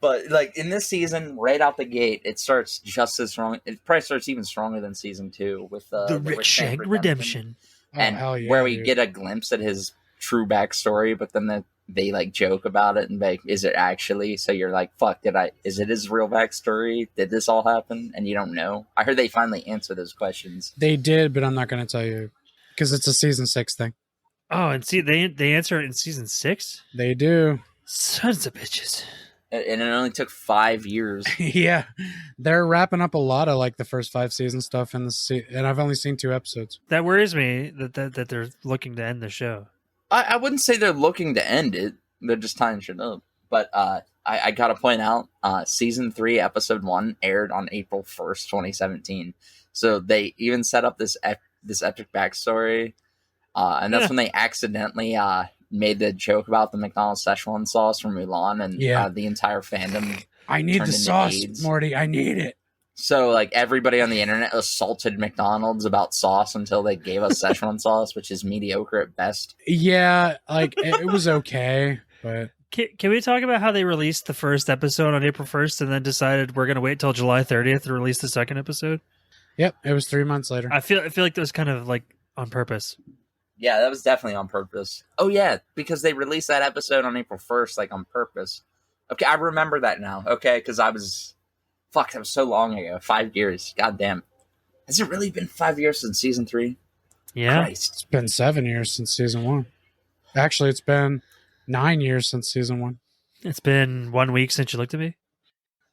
But like in this season, right out the gate, it starts just as strong. It probably starts even stronger than season 2 with the Rick Shank redemption. And yeah, where we get a glimpse at his true backstory, but then they like joke about it and like, is it actually? So you're like, fuck, is it his real backstory? Did this all happen? And you don't know. I heard they finally answer those questions. They did, but I'm not going to tell you because it's a season 6 thing. Oh, and see, they answer it in season 6. They do. Sons of bitches. And it only took 5 years. Yeah, they're wrapping up a lot of like the first 5 season stuff in the and I've only seen 2 episodes. That worries me that they're looking to end the show. I wouldn't say they're looking to end it. They're just tying shit up. But I got to point out, season 3, episode 1 aired on April 1st, 2017. So they even set up this epic backstory. And that's when they accidentally made the joke about the McDonald's Szechuan sauce from Mulan, and the entire fandom. I need the sauce, AIDS. Morty. I need it. So, like, everybody on the internet assaulted McDonald's about sauce until they gave us Szechuan sauce, which is mediocre at best. Yeah, like, it was okay, but... Can we talk about how they released the first episode on April 1st and then decided we're going to wait till July 30th to release the second episode? Yep, it was 3 months later. I feel like that was kind of, like, on purpose. Yeah, that was definitely on purpose. Oh, yeah, because they released that episode on April 1st, like, on purpose. Okay, I remember that now, okay, because I was... Fuck, that was so long ago. 5 years. God damn. Has it really been 5 years since season 3? Yeah. Christ. It's been 7 years since season 1. Actually, it's been 9 years since season 1. It's been 1 week since you looked at me.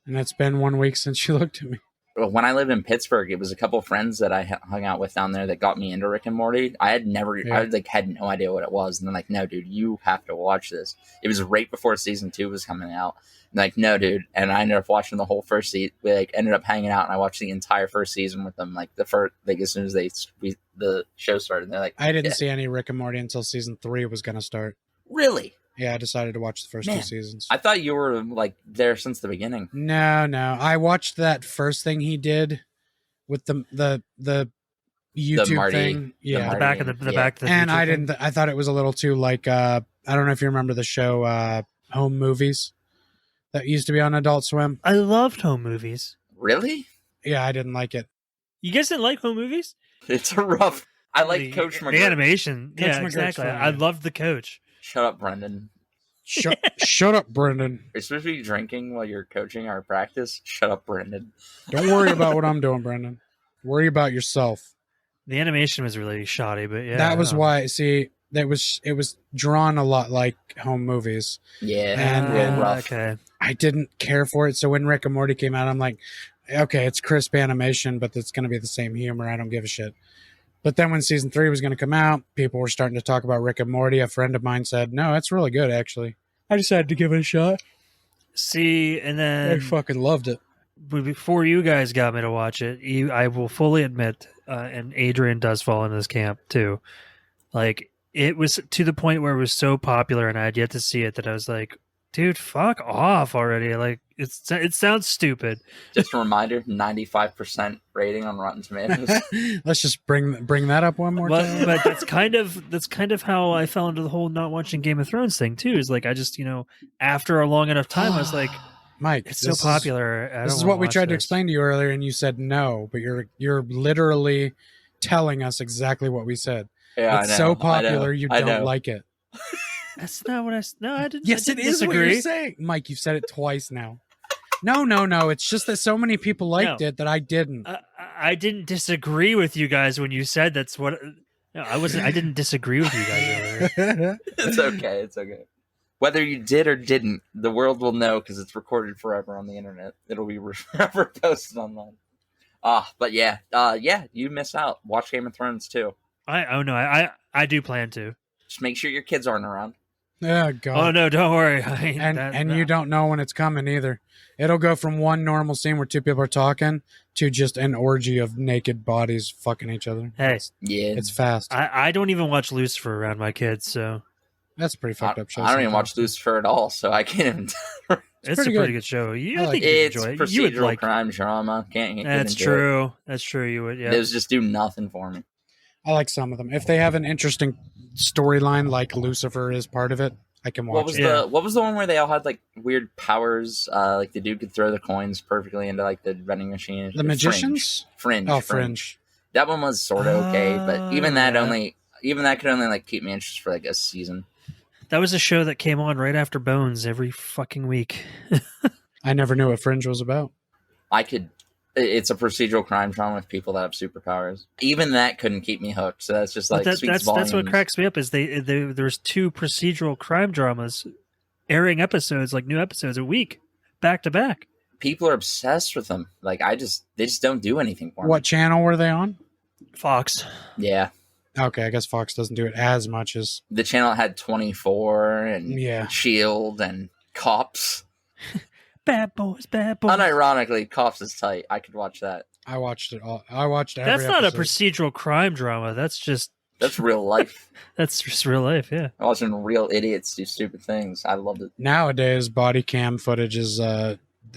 And it's been 1 week since you looked at me. When I lived in Pittsburgh, it was a couple of friends that I hung out with down there that got me into Rick and Morty. I had no idea what it was. And they're like, no, dude, you have to watch this. It was right before season 2 was coming out. And like, no, dude. And I ended up watching the whole first season. We like ended up hanging out, and I watched the entire first season with them. Like as soon as the show started, and they're like, I didn't see any Rick and Morty until season 3 was going to start. Really? Yeah, I decided to watch the first 2 seasons. I thought you were like there since the beginning. No. I watched that first thing he did with the YouTube Marty, thing. Yeah, the back of the back. Of the and YouTube I thing. didn't. I thought it was a little too like. I don't know if you remember the show Home Movies that used to be on Adult Swim. I loved home movies. Really? Yeah, I didn't like it. You guys didn't like home movies? It's a rough. I like Coach McGregor. The animation. Coach yeah, McGregor's exactly. funny. I loved the coach. Shut up, Brendan. Shut up, Brendan. Are you supposed to be drinking while you're coaching our practice? Shut up, Brendan. Don't worry about what I'm doing, Brendan. Worry about yourself. The animation was really shoddy, but yeah. That was why. See, it was drawn a lot like home movies. Yeah, and rough. Okay. I didn't care for it. So when Rick and Morty came out, I'm like, okay, it's crisp animation, but it's going to be the same humor. I don't give a shit. But then when season 3 was going to come out, people were starting to talk about Rick and Morty. A friend of mine said, no, it's really good, actually. I decided to give it a shot. See, and then I fucking loved it. before you guys got me to watch it, I will fully admit, and Adrian does fall in this camp too. Like, it was to the point where it was so popular and I had yet to see it that I was like, dude, fuck off already. Like, it sounds stupid. Just a reminder, 95% rating on Rotten Tomatoes. Let's just bring that up one more time. But that's kind of how I fell into the whole not watching Game of Thrones thing too. Is like, I just, after a long enough time, I was like, Mike, it's so popular. This is what we tried to explain to you earlier, and you said no, but you're literally telling us exactly what we said. Yeah, it's so popular you don't like it. That's not what I didn't. Yes, I didn't it is disagree. what you're saying. Mike, you've said it twice now. No. It's just that so many people liked it that I didn't. I didn't disagree with you guys when you said that's what. No, I wasn't. I didn't disagree with you guys earlier. It's okay. Whether you did or didn't, the world will know because it's recorded forever on the internet. It'll be forever posted online. But yeah, you miss out. Watch Game of Thrones too. I do plan to. Just make sure your kids aren't around. Oh God. Oh no, don't worry. You don't know when it's coming either. It'll go from one normal scene where 2 people are talking to just an orgy of naked bodies fucking each other. Hey, it's fast. I don't even watch Lucifer around my kids, so that's a pretty fucked up show. I don't even watch Lucifer at all, so I can't even. It's a pretty good show. I think it's you'd enjoy it. Procedural You would like crime drama. Can't. That's true. It. That's true. You would. Yeah. Those just do nothing for me. I like some of them. If they have an interesting storyline, like Lucifer is part of it, I can watch it. What was the one where they all had like weird powers? Like the dude could throw the coins perfectly into like the vending machine. The Magicians? Fringe. Oh, Fringe. That one was sort of okay, but even that could only like keep me interested for like a season. That was a show that came on right after Bones every fucking week. I never knew what Fringe was about. It's a procedural crime drama with people that have superpowers. Even that couldn't keep me hooked. So that's just like That's what cracks me up is there's 2 procedural crime dramas airing episodes, like new episodes a week, back to back. People are obsessed with them. Like they just don't do anything for me. What channel were they on? Fox. Yeah. Okay, I guess Fox doesn't do it as much as The channel had 24 and Shield and Cops. Bad boys. Unironically, Cops is tight. I could watch that. I watched it all. I watched every That's not episode. a procedural crime drama. That's real life. That's just real life, yeah. I watching real idiots do stupid things. I loved it. Nowadays, body cam footage is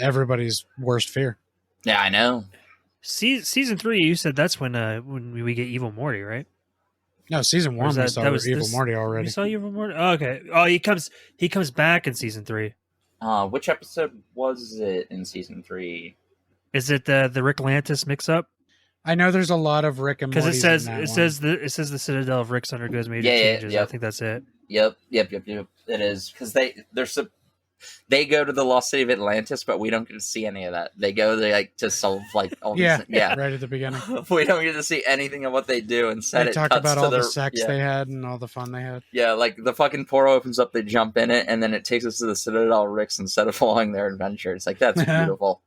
everybody's worst fear. Yeah, I know. Season 3, you said that's when we get Evil Morty, right? No, season 1 we saw Evil Morty already. You saw Evil Morty? Oh, okay. Oh, he comes back in season 3. Which episode was it in season 3? Is it the Rick Lantis mix-up? I know there's a lot of Rick and Morty. Because it says the Citadel of Ricks undergoes major changes. Yep. I think that's it. Yep. It is because they go to the lost city of Atlantis, but we don't get to see any of that. They like to solve like all these, right at the beginning. We don't get to see anything of what they do. Instead, They talk cuts about to all the sex they had and all the fun they had. Yeah, like the fucking portal opens up, they jump in it, and then it takes us to the Citadel Ricks instead of following their adventure. It's like, that's beautiful.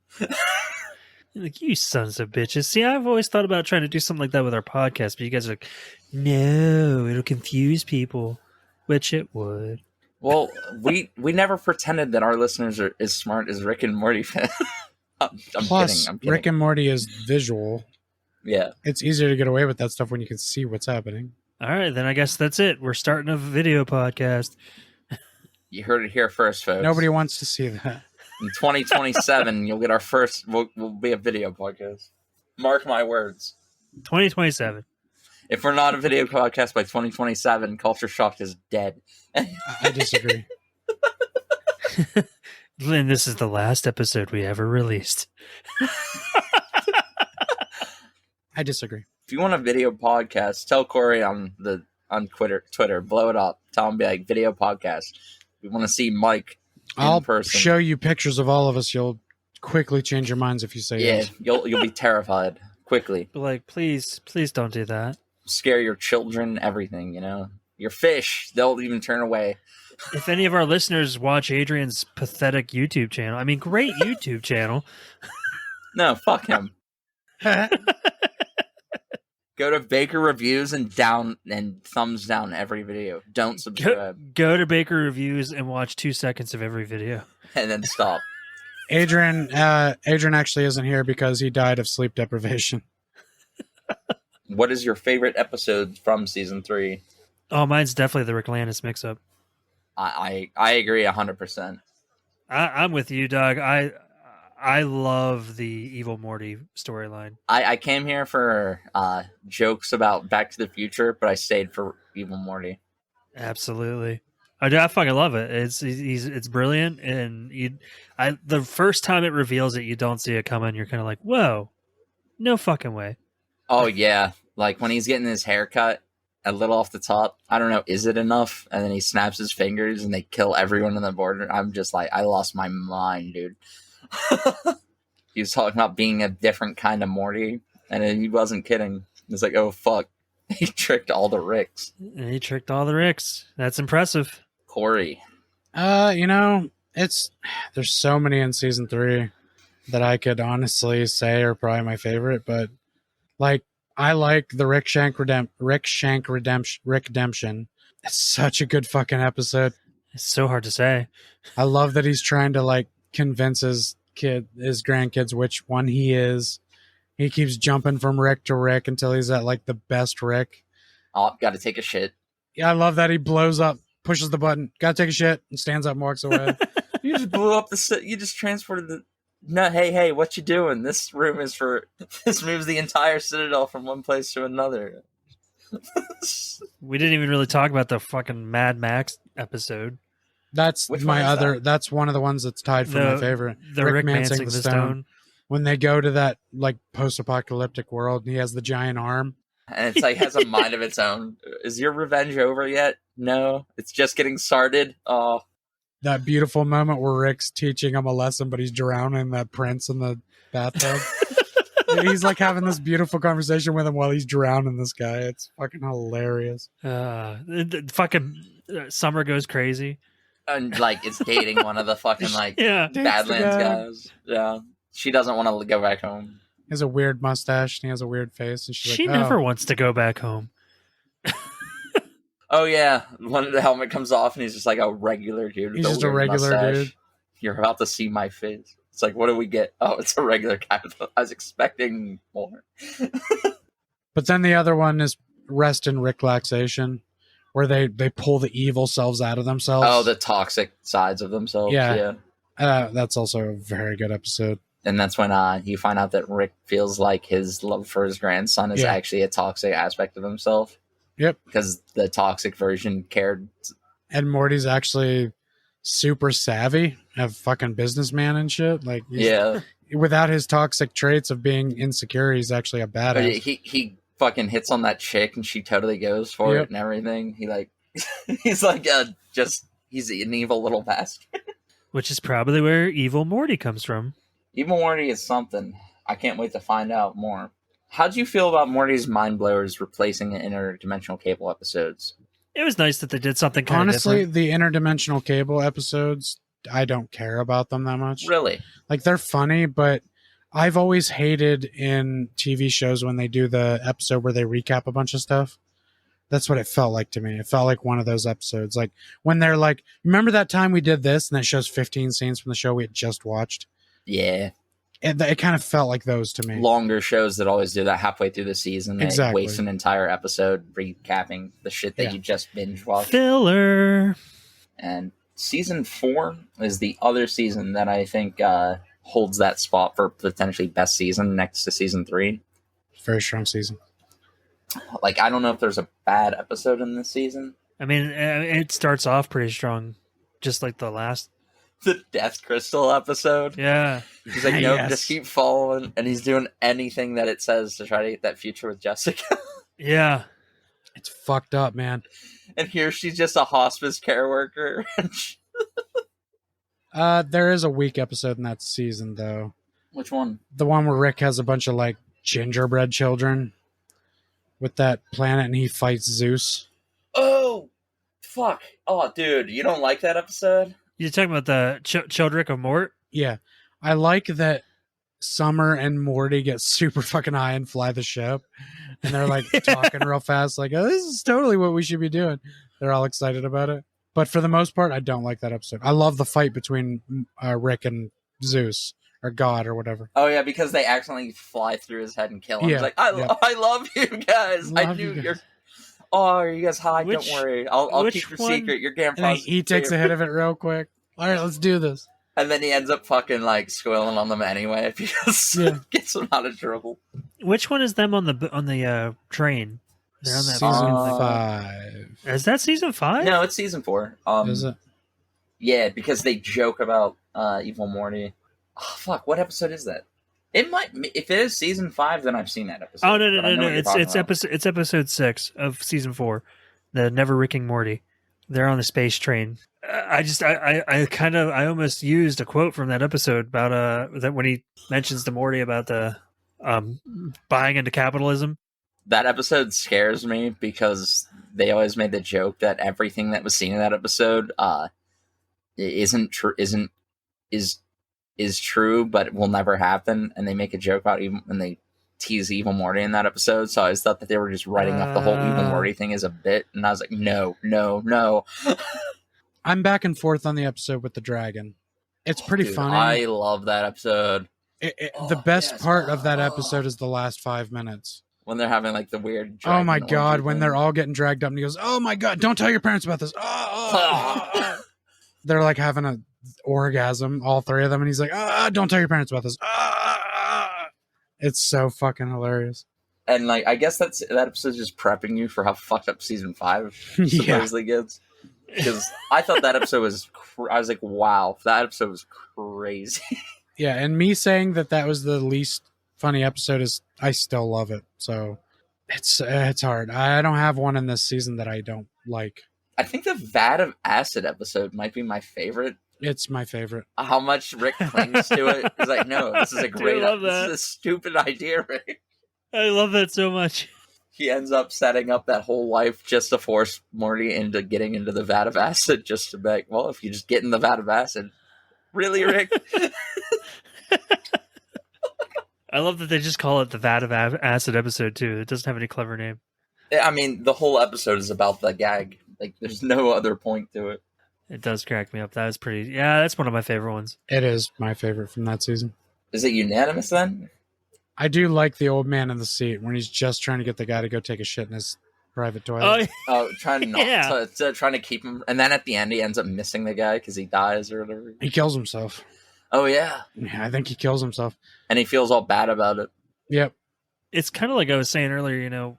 Like, you sons of bitches. See, I've always thought about trying to do something like that with our podcast, but you guys are like, no, it'll confuse people, which it would. Well, we never pretended that our listeners are as smart as Rick and Morty fans. I'm kidding. Rick and Morty is visual. Yeah. It's easier to get away with that stuff when you can see what's happening. All right, then I guess that's it. We're starting a video podcast. You heard it here first, folks. Nobody wants to see that. In 2027, you'll get our first. We'll be a video podcast. Mark my words. 2027. If we're not a video podcast by 2027, Culture Shock is dead. I disagree. Lynn, this is the last episode we ever released. I disagree. If you want a video podcast, tell Corey on Twitter, blow it up. Tell him, be like, video podcast. We want to see Mike. I'll person. Show you pictures of all of us. You'll quickly change your minds if you say yes. You'll be terrified quickly. Like, please don't do that. Scare your children, everything, Your fish, they'll even turn away. If any of our listeners watch Adrian's pathetic YouTube channel, I mean, great YouTube channel. No, fuck him. Go to Baker Reviews and thumbs down every video. Don't subscribe. Go to Baker Reviews and watch 2 seconds of every video. And then stop. Adrian actually isn't here because he died of sleep deprivation. What is your favorite episode from season 3? Oh, mine's definitely the Rick Lantis mix-up. I agree 100%. I'm with you, Doug. I love the Evil Morty storyline. I came here for jokes about Back to the Future, but I stayed for Evil Morty. Absolutely. I fucking love it. It's brilliant, and the first time it reveals it, you don't see it coming. You're kind of like, whoa, no fucking way. Oh yeah, like when he's getting his hair cut a little off the top. I don't know, is it enough? And then he snaps his fingers and they kill everyone on the border. I'm just like, I lost my mind, dude. He was talking about being a different kind of Morty, and he wasn't kidding. It's like, oh fuck, he tricked all the Ricks. That's impressive. Corey, there's so many in season 3 that I could honestly say are probably my favorite, but like I like the Rick Shank Redemption. It's such a good fucking episode. It's so hard to say. I love that he's trying to like convince his grandkids which one he is. He keeps jumping from Rick to Rick until he's at like the best Rick. Oh, gotta take a shit. Yeah, I love that he blows up, pushes the button, gotta take a shit, and stands up and walks away. You just blew up you just transported the... No, hey, what you doing? This moves the entire Citadel from one place to another. We didn't even really talk about the fucking Mad Max episode. That's that's one of the ones that's tied for my favorite. The Rick Mansing the Stone. When they go to that like post-apocalyptic world and he has the giant arm And it's like has a mind of its own. Is your revenge over yet? No, it's just getting started. Oh, That beautiful moment where Rick's teaching him a lesson, but he's drowning that prince in the bathtub. He's like having this beautiful conversation with him while he's drowning this guy. It's fucking hilarious. Fucking Summer goes crazy. and like it's dating one of the fucking like Yeah. Badlands guys. Yeah, she doesn't want to go back home. He has a weird mustache and he has a weird face. And she's She like, never wants to go back home. Oh yeah, when the helmet comes off and he's just like a regular dude. He's with just a weird regular mustache. dude. You're about to see my face. It's like, what do we get? Oh, it's a regular guy. I was expecting more. But then the other one is rest and relaxation, where they pull the evil selves out of themselves. Oh, the toxic sides of themselves. Yeah. That's also a very good episode. And that's when you find out that Rick feels like his love for his grandson is actually a toxic aspect of himself. Yep. Because the toxic version cared. And Morty's actually super savvy, a fucking businessman and shit. Like, without his toxic traits of being insecure, he's actually a badass. But he fucking hits on that chick and she totally goes for it and everything. He like, he's like, he's an evil little bastard. Which is probably where evil Morty comes from. Evil Morty is something. I can't wait to find out more. How'd you feel about Morty's Mind Blowers replacing the interdimensional cable episodes? It was nice that they did something kind of Honestly, different. the interdimensional cable episodes, I don't care about them that much. Really? Like, they're funny, but I've always hated in TV shows when they do the episode where they recap a bunch of stuff. That's what it felt like to me. It felt like one of those episodes. Like, when they're like, remember that time we did this? And that shows 15 scenes from the show we had just watched? Yeah. It kind of felt like those to me. Longer shows that always do that halfway through the season. They Exactly. waste an entire episode recapping the shit that you just binge watched. Filler. And season 4 is the other season that I think holds that spot for potentially best season next to season 3. Very strong season. Like, I don't know if there's a bad episode in this season. I mean, it starts off pretty strong, just like the last. The Death Crystal episode. Yeah. He's like, nope, just keep following. And he's doing anything that it says to try to get that future with Jessica. Yeah. It's fucked up, man. And here she's just a hospice care worker. There is a weak episode in that season, though. Which one? The one where Rick has a bunch of, like, gingerbread children with that planet and he fights Zeus. Oh, fuck. Oh, dude, you don't like that episode? You're talking about the Childrick of Mort? Yeah. I like that Summer and Morty get super fucking high and fly the ship. And they're like talking real fast, like, oh, this is totally what we should be doing. They're all excited about it. But for the most part, I don't like that episode. I love the fight between Rick and Zeus or God or whatever. Oh, yeah, because they accidentally fly through his head and kill him. Yeah, He's like, I love you guys. I knew you're... Oh, are you guys high? Don't worry. I'll keep your secret. Your grandpa's... He takes a hit of it real quick. All right, let's do this. And then he ends up fucking, like, squilling on them anyway because gets them out of trouble. Which one is them on the train? They're on that season 5. Is that season 5? No, it's season 4. Is it? Yeah, because they joke about Evil Morty. Oh, fuck, what episode is that? It might, if it is season 5, then I've seen that episode. Oh no! It's episode 6 of season 4, the Never Ricking Morty. They're on the space train. I almost used a quote from that episode about that when he mentions to Morty about the buying into capitalism. That episode scares me because they always made the joke that everything that was seen in that episode is true, but it will never happen. And they make a joke about even when they tease Evil Morty in that episode. So I just thought that they were just writing up the whole Evil Morty thing as a bit, and I was like, no. I'm back and forth on the episode with the dragon. It's pretty funny. I love that episode. The best part of that episode is the last 5 minutes. When they're having like the weird... Oh my god, when they're all getting dragged up and he goes, oh my god, don't tell your parents about this. They're like having an orgasm, all 3 of them, and he's like, don't tell your parents about this. It's so fucking hilarious. And like, I guess that episode's just prepping you for how fucked up season 5 supposedly gets. Because I thought that episode was... I was like, wow, that episode was crazy. Yeah, and me saying that was the least funny episode I still love it. So It's hard. I don't have one in this season that I don't like. I think the vat of acid episode might be my favorite. It's my favorite. How much Rick clings to it. He's like, no, this is a great, this is a stupid idea, Rick. I love that so much. He ends up setting up that whole life just to force Morty into getting into the vat of acid, just to be like, well, if you just get in the vat of acid. Really, Rick? I love that they just call it the vat of acid episode, too. It doesn't have any clever name. I mean, the whole episode is about the gag. Like, there's no other point to it. It does crack me up. That was pretty... Yeah, that's one of my favorite ones. It is my favorite from that season. Is it unanimous, then? I do like the old man in the seat when he's just trying to get the guy to go take a shit in his private toilet. Trying to keep him. And then at the end, he ends up missing the guy because he dies or whatever. He kills himself. Oh, yeah. Yeah, I think he kills himself. And he feels all bad about it. Yep. It's kind of like I was saying earlier,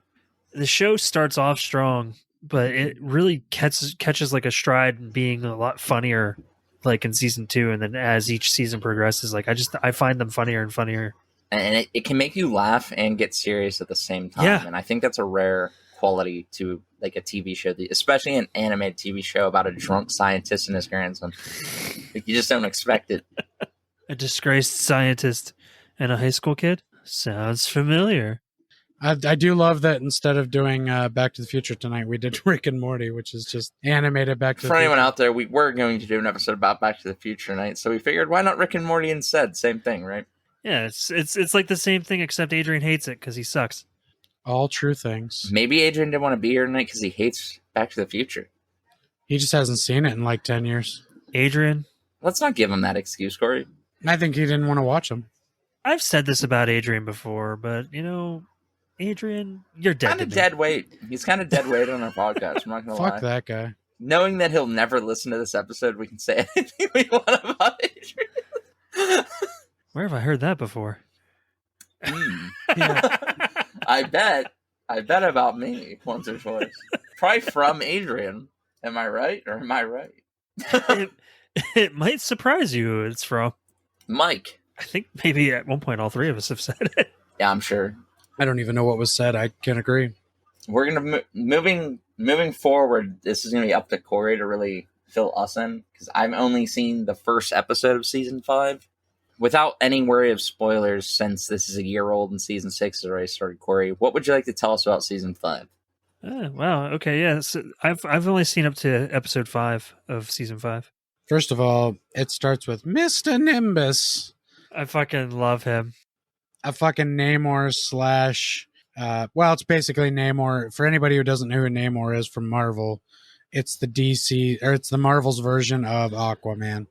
the show starts off strong, but it really catches like a stride in being a lot funnier, like in season 2. And then as each season progresses, like I find them funnier and funnier. And it can make you laugh and get serious at the same time. Yeah. And I think that's a rare quality to like a TV show, especially an animated TV show about a drunk scientist and his grandson. Like, you just don't expect it. A disgraced scientist and a high school kid? Sounds familiar. I do love that instead of doing Back to the Future tonight, we did Rick and Morty, which is just animated Back to the Future. For anyone out there, we were going to do an episode about Back to the Future tonight, so we figured, why not Rick and Morty instead? Same thing, right? Yeah, it's like the same thing, except Adrian hates it because he sucks. All true things. Maybe Adrian didn't want to be here tonight because he hates Back to the Future. He just hasn't seen it in like 10 years. Adrian? Let's not give him that excuse, Corey. I think he didn't want to watch them. I've said this about Adrian before, but, Adrian, you're dead. Kind of dead weight. He's kind of dead weight on our podcast. I'm not going to lie. Fuck that guy. Knowing that he'll never listen to this episode, we can say anything we want about Adrian. Where have I heard that before? Yeah. I bet about me once or twice. Probably from Adrian. Am I right or am I right? It might surprise you who it's from. Mike. I think maybe at one point all three of us have said it. Yeah, I'm sure. I don't even know what was said. I can agree. We're gonna moving forward. This is gonna be up to Corey to really fill us in because I've only seen the first episode of season 5. Without any worry of spoilers, since this is a year old and season 6 has already started, Corey, what would you like to tell us about season 5? Wow. Okay. Yeah. So I've only seen up to episode 5 of season 5. First of all, it starts with Mr. Nimbus. I fucking love him. A fucking Namor slash... it's basically Namor. For anybody who doesn't know who Namor is from Marvel, it's the DC... or it's the Marvel's version of Aquaman.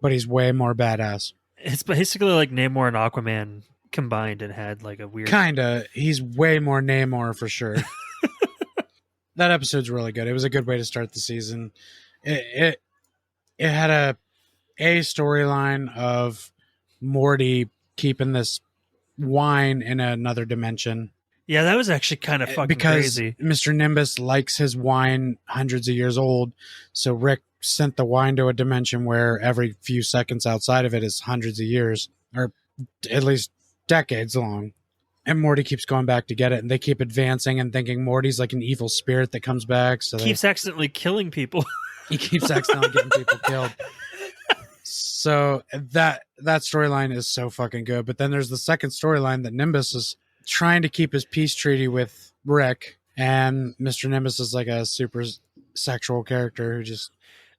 But he's way more badass. It's basically like Namor and Aquaman combined and had like a weird... Kinda. He's way more Namor for sure. That episode's really good. It was a good way to start the season. It had a storyline of Morty keeping this wine in another dimension. Yeah, that was actually kind of fucking crazy. Because Mr. Nimbus likes his wine hundreds of years old, so Rick sent the wine to a dimension where every few seconds outside of it is hundreds of years, or at least decades long. And Morty keeps going back to get it, and they keep advancing and thinking Morty's like an evil spirit that comes back. So keeps accidentally killing people. He keeps accidentally getting people killed. So that storyline is so fucking good. But then there's the second storyline that Nimbus is trying to keep his peace treaty with Rick, and Mr. Nimbus is like a super sexual character who just...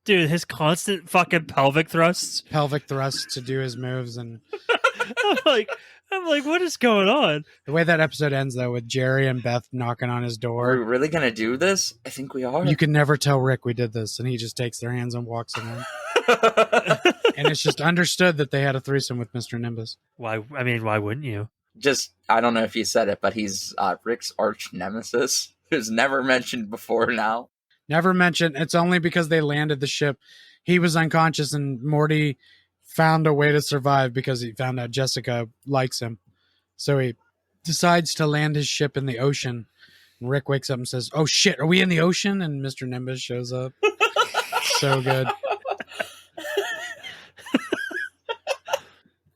Dude, his constant fucking pelvic thrusts to do his moves, and I'm like, what is going on? The way that episode ends, though, with Jerry and Beth knocking on his door. Are we really gonna do this? I think we are. You can never tell Rick we did this, and he just takes their hands and walks them in. And it's just understood that they had a threesome with Mr. Nimbus. Why? I mean, why wouldn't you? Just, I don't know if you said it, but he's Rick's arch nemesis, who's never mentioned before now. Never mentioned. It's only because they landed the ship. He was unconscious, and Morty found a way to survive because he found out Jessica likes him. So he decides to land his ship in the ocean. And Rick wakes up and says, "Oh shit, are we in the ocean?" And Mr. Nimbus shows up. So good.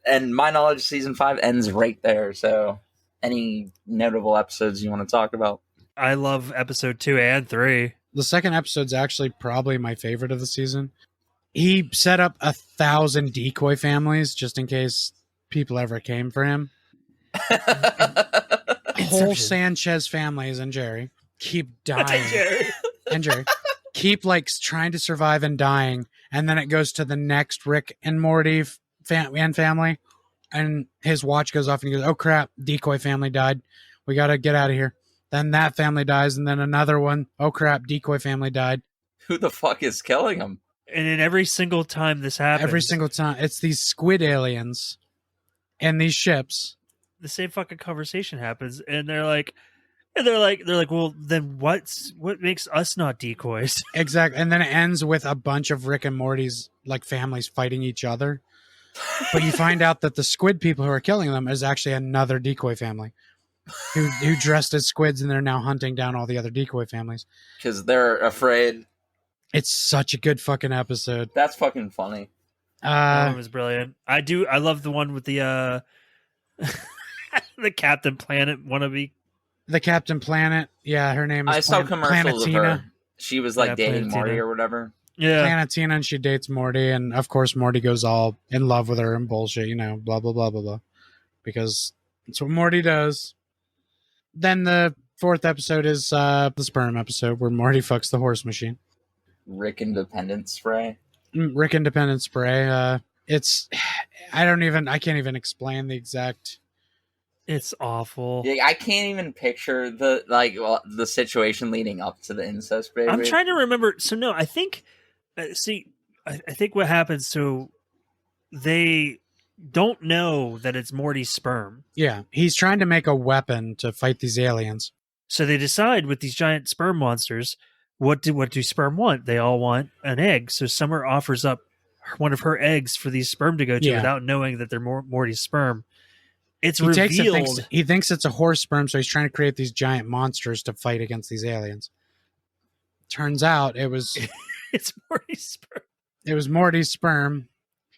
And my knowledge, season 5 ends right there. So Any notable episodes you want to talk about? I love episode 2 and 3. The second episode's actually probably my favorite of the season. He set up 1,000 decoy families just in case people ever came for him. Whole Sanchez families and Jerry keep dying. And Jerry keep like trying to survive and dying. And then it goes to the next Rick and Morty and family. And his watch goes off and he goes, oh crap, decoy family died. We got to get out of here. Then that family dies. And then another one. Oh crap, decoy family died. Who the fuck is killing them? And in every single time this happens, Every single time. It's these squid aliens and these ships. the same fucking conversation happens, and they're like, well, then what makes us not decoys? Exactly. And then it ends with a bunch of Rick and Morty's like families fighting each other. But you find out that the squid people who are killing them is actually another decoy family who dressed as squids, and they're now hunting down all the other decoy families. Because they're afraid. It's such a good fucking episode. That's fucking funny. That one was brilliant. I love the one with the the Captain Planet wannabe. The Captain Planet. Yeah, her name is I saw commercials of her. Planetina. She was like dating Planetina. Morty or whatever. Yeah, Planetina, and she dates Morty, and of course Morty goes all in love with her and bullshit, blah blah blah blah blah, because that's what Morty does. Then the fourth episode is the sperm episode where Morty fucks the horse machine. Rick Independent Spray. Rick Independent Spray. It's I can't even explain the exact. it's awful. Yeah, I can't even picture the situation leading up to the incest baby. I'm trying to remember. So no, I think. I think what happens. So they don't know that it's Morty's sperm. Yeah, he's trying to make a weapon to fight these aliens. So they decide with these giant sperm monsters, what do sperm want? They all want an egg. So Summer offers up one of her eggs for these sperm to go to without knowing that they're Morty's sperm. It's revealed. He thinks it's a horse sperm, so he's trying to create these giant monsters to fight against these aliens. Turns out it was it's Morty's sperm. It was Morty's sperm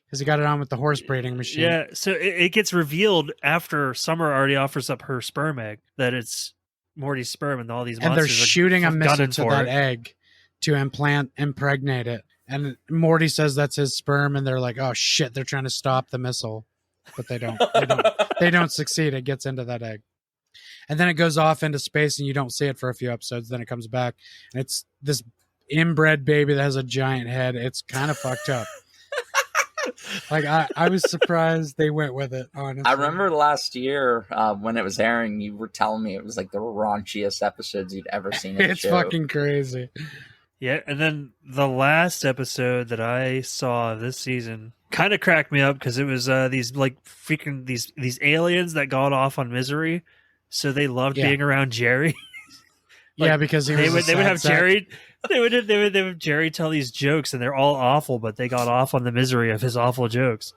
because he got it on with the horse breeding machine. Yeah, so it gets revealed after Summer already offers up her sperm egg that it's Morty's sperm, and all these monsters they're shooting a missile to that it. egg to impregnate it. And Morty says that's his sperm, and they're like, "Oh shit!" They're trying to stop the missile, but they don't. They don't succeed. It gets into that egg, and then it goes off into space, and you don't see it for a few episodes. Then it comes back, and it's this inbred baby that has a giant head. It's kind of fucked up. Like I was surprised they went with it. Honestly, I remember last year when it was airing, you were telling me it was like the raunchiest episodes you'd ever seen. In it's the show. fucking crazy. Yeah, and then the last episode that I saw this season kind of cracked me up because it was these like freaking these aliens that got off on Misery, so they loved being around Jerry. Yeah, because they would have Jerry. They would have Jerry tell these jokes, and they're all awful, but they got off on the misery of his awful jokes.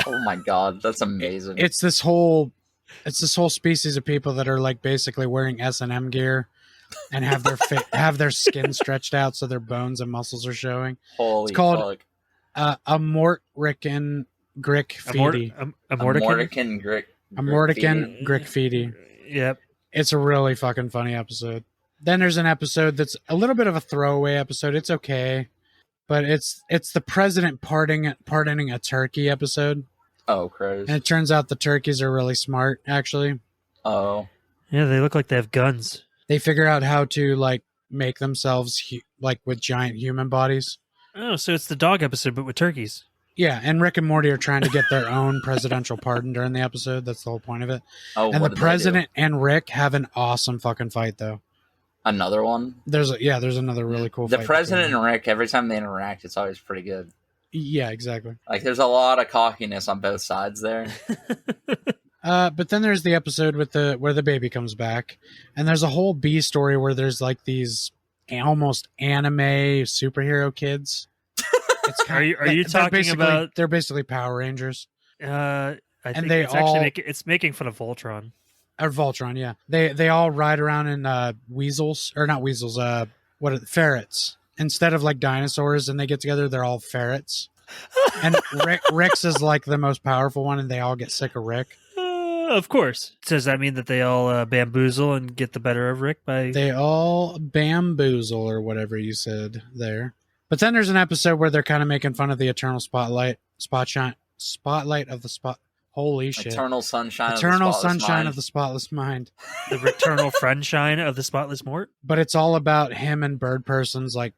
Oh my god, that's amazing! It's this whole species of people that are like basically wearing S&M gear and have their have their skin stretched out so their bones and muscles are showing. Holy it's called fuck. A Mortrican Grickfeedy. A Mortican Grickfeedy. Yep. It's a really fucking funny episode. Then there's an episode that's a little bit of a throwaway episode. It's okay, but it's the president pardoning a turkey episode. Oh, crazy! And it turns out the turkeys are really smart, actually. Oh, yeah, they look like they have guns. They figure out how to like make themselves like with giant human bodies. Oh, so it's the dog episode, but with turkeys. Yeah, and Rick and Morty are trying to get their own presidential pardon during the episode. That's the whole point of it. Oh, and the president and Rick have an awesome fucking fight, though. Another one? There's another really cool fight. The president and Rick, every time they interact, it's always pretty good. Yeah, exactly. Like, there's a lot of cockiness on both sides there. But then there's the episode with where the baby comes back, and there's a whole B story where there's like these almost anime superhero kids. It's are you talking about? They're basically Power Rangers. I think and they it's all actually making fun of Voltron. Or Voltron, yeah. They all ride around in weasels, or not weasels. Ferrets instead of like dinosaurs. And they get together. They're all ferrets. And Rick's is like the most powerful one, and they all get sick of Rick. Of course. Does that mean that they all bamboozle and get the better of Rick by? They all bamboozle or whatever you said there. But then there's an episode where they're kind of making fun of the eternal spotlight of the spot. Holy shit! Eternal sunshine of the spotless mind. The eternal sunshine of the spotless mort. But it's all about him and Bird Person's like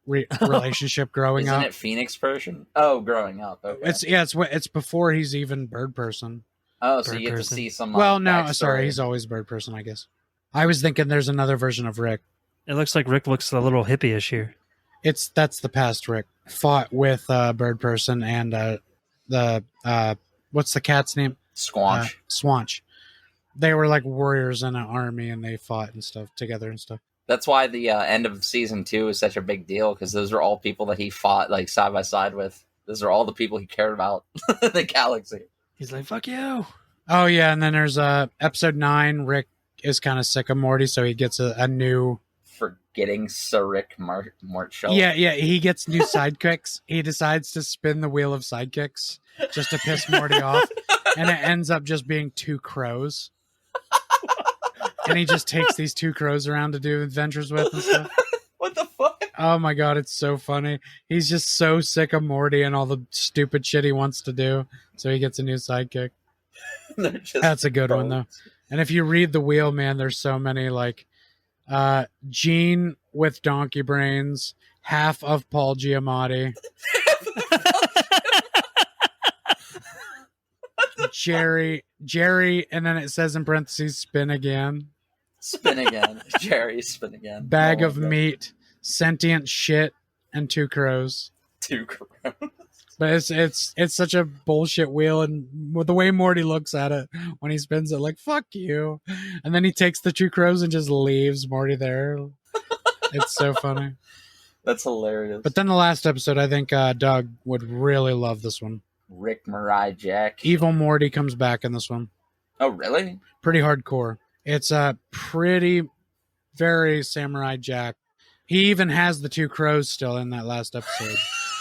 relationship growing Isn't up. it Phoenix person? Oh, growing up. Okay. It's before he's even Bird Person. Oh, so Bird you get person. to see some. Well, no, backstory. sorry, he's always Bird Person, I guess. I was thinking there's another version of Rick. It looks like Rick looks a little hippie-ish here. That's the past Rick fought with Bird Person and the what's the cat's name? Squanch. Squanch. They were like warriors in an army and they fought and stuff together and stuff. That's why the end of season 2 is such a big deal, because those are all people that he fought like side by side with. Those are all the people he cared about in the galaxy. He's like, "Fuck you." Oh yeah, and then there's episode 9. Rick is kind of sick of Morty, so he gets a new. Forgetting Sir Rick Marshall. Yeah, he gets new sidekicks. He decides to spin the wheel of sidekicks just to piss Morty off, and it ends up just being 2 crows. And he just takes these 2 crows around to do adventures with and stuff. What the fuck? Oh my god, it's so funny. He's just so sick of Morty and all the stupid shit he wants to do, so he gets a new sidekick. That's a good one though. And if you read the wheel, man, there's so many like Gene with donkey brains, half of Paul Giamatti, Jerry, and then it says in parentheses, spin again. Spin again. Jerry, spin again. Bag Oh of my God. meat, sentient shit, and 2 crows. 2 crows. But it's such a bullshit wheel, and with the way Morty looks at it when he spins it, like fuck you, and then he takes the 2 crows and just leaves Morty there. It's so funny. That's hilarious. But then the last episode, I think Doug would really love this one. Rick Marai Jack. Evil Morty comes back in this one. Oh, really? Pretty hardcore. It's very Samurai Jack. He even has the 2 crows still in that last episode.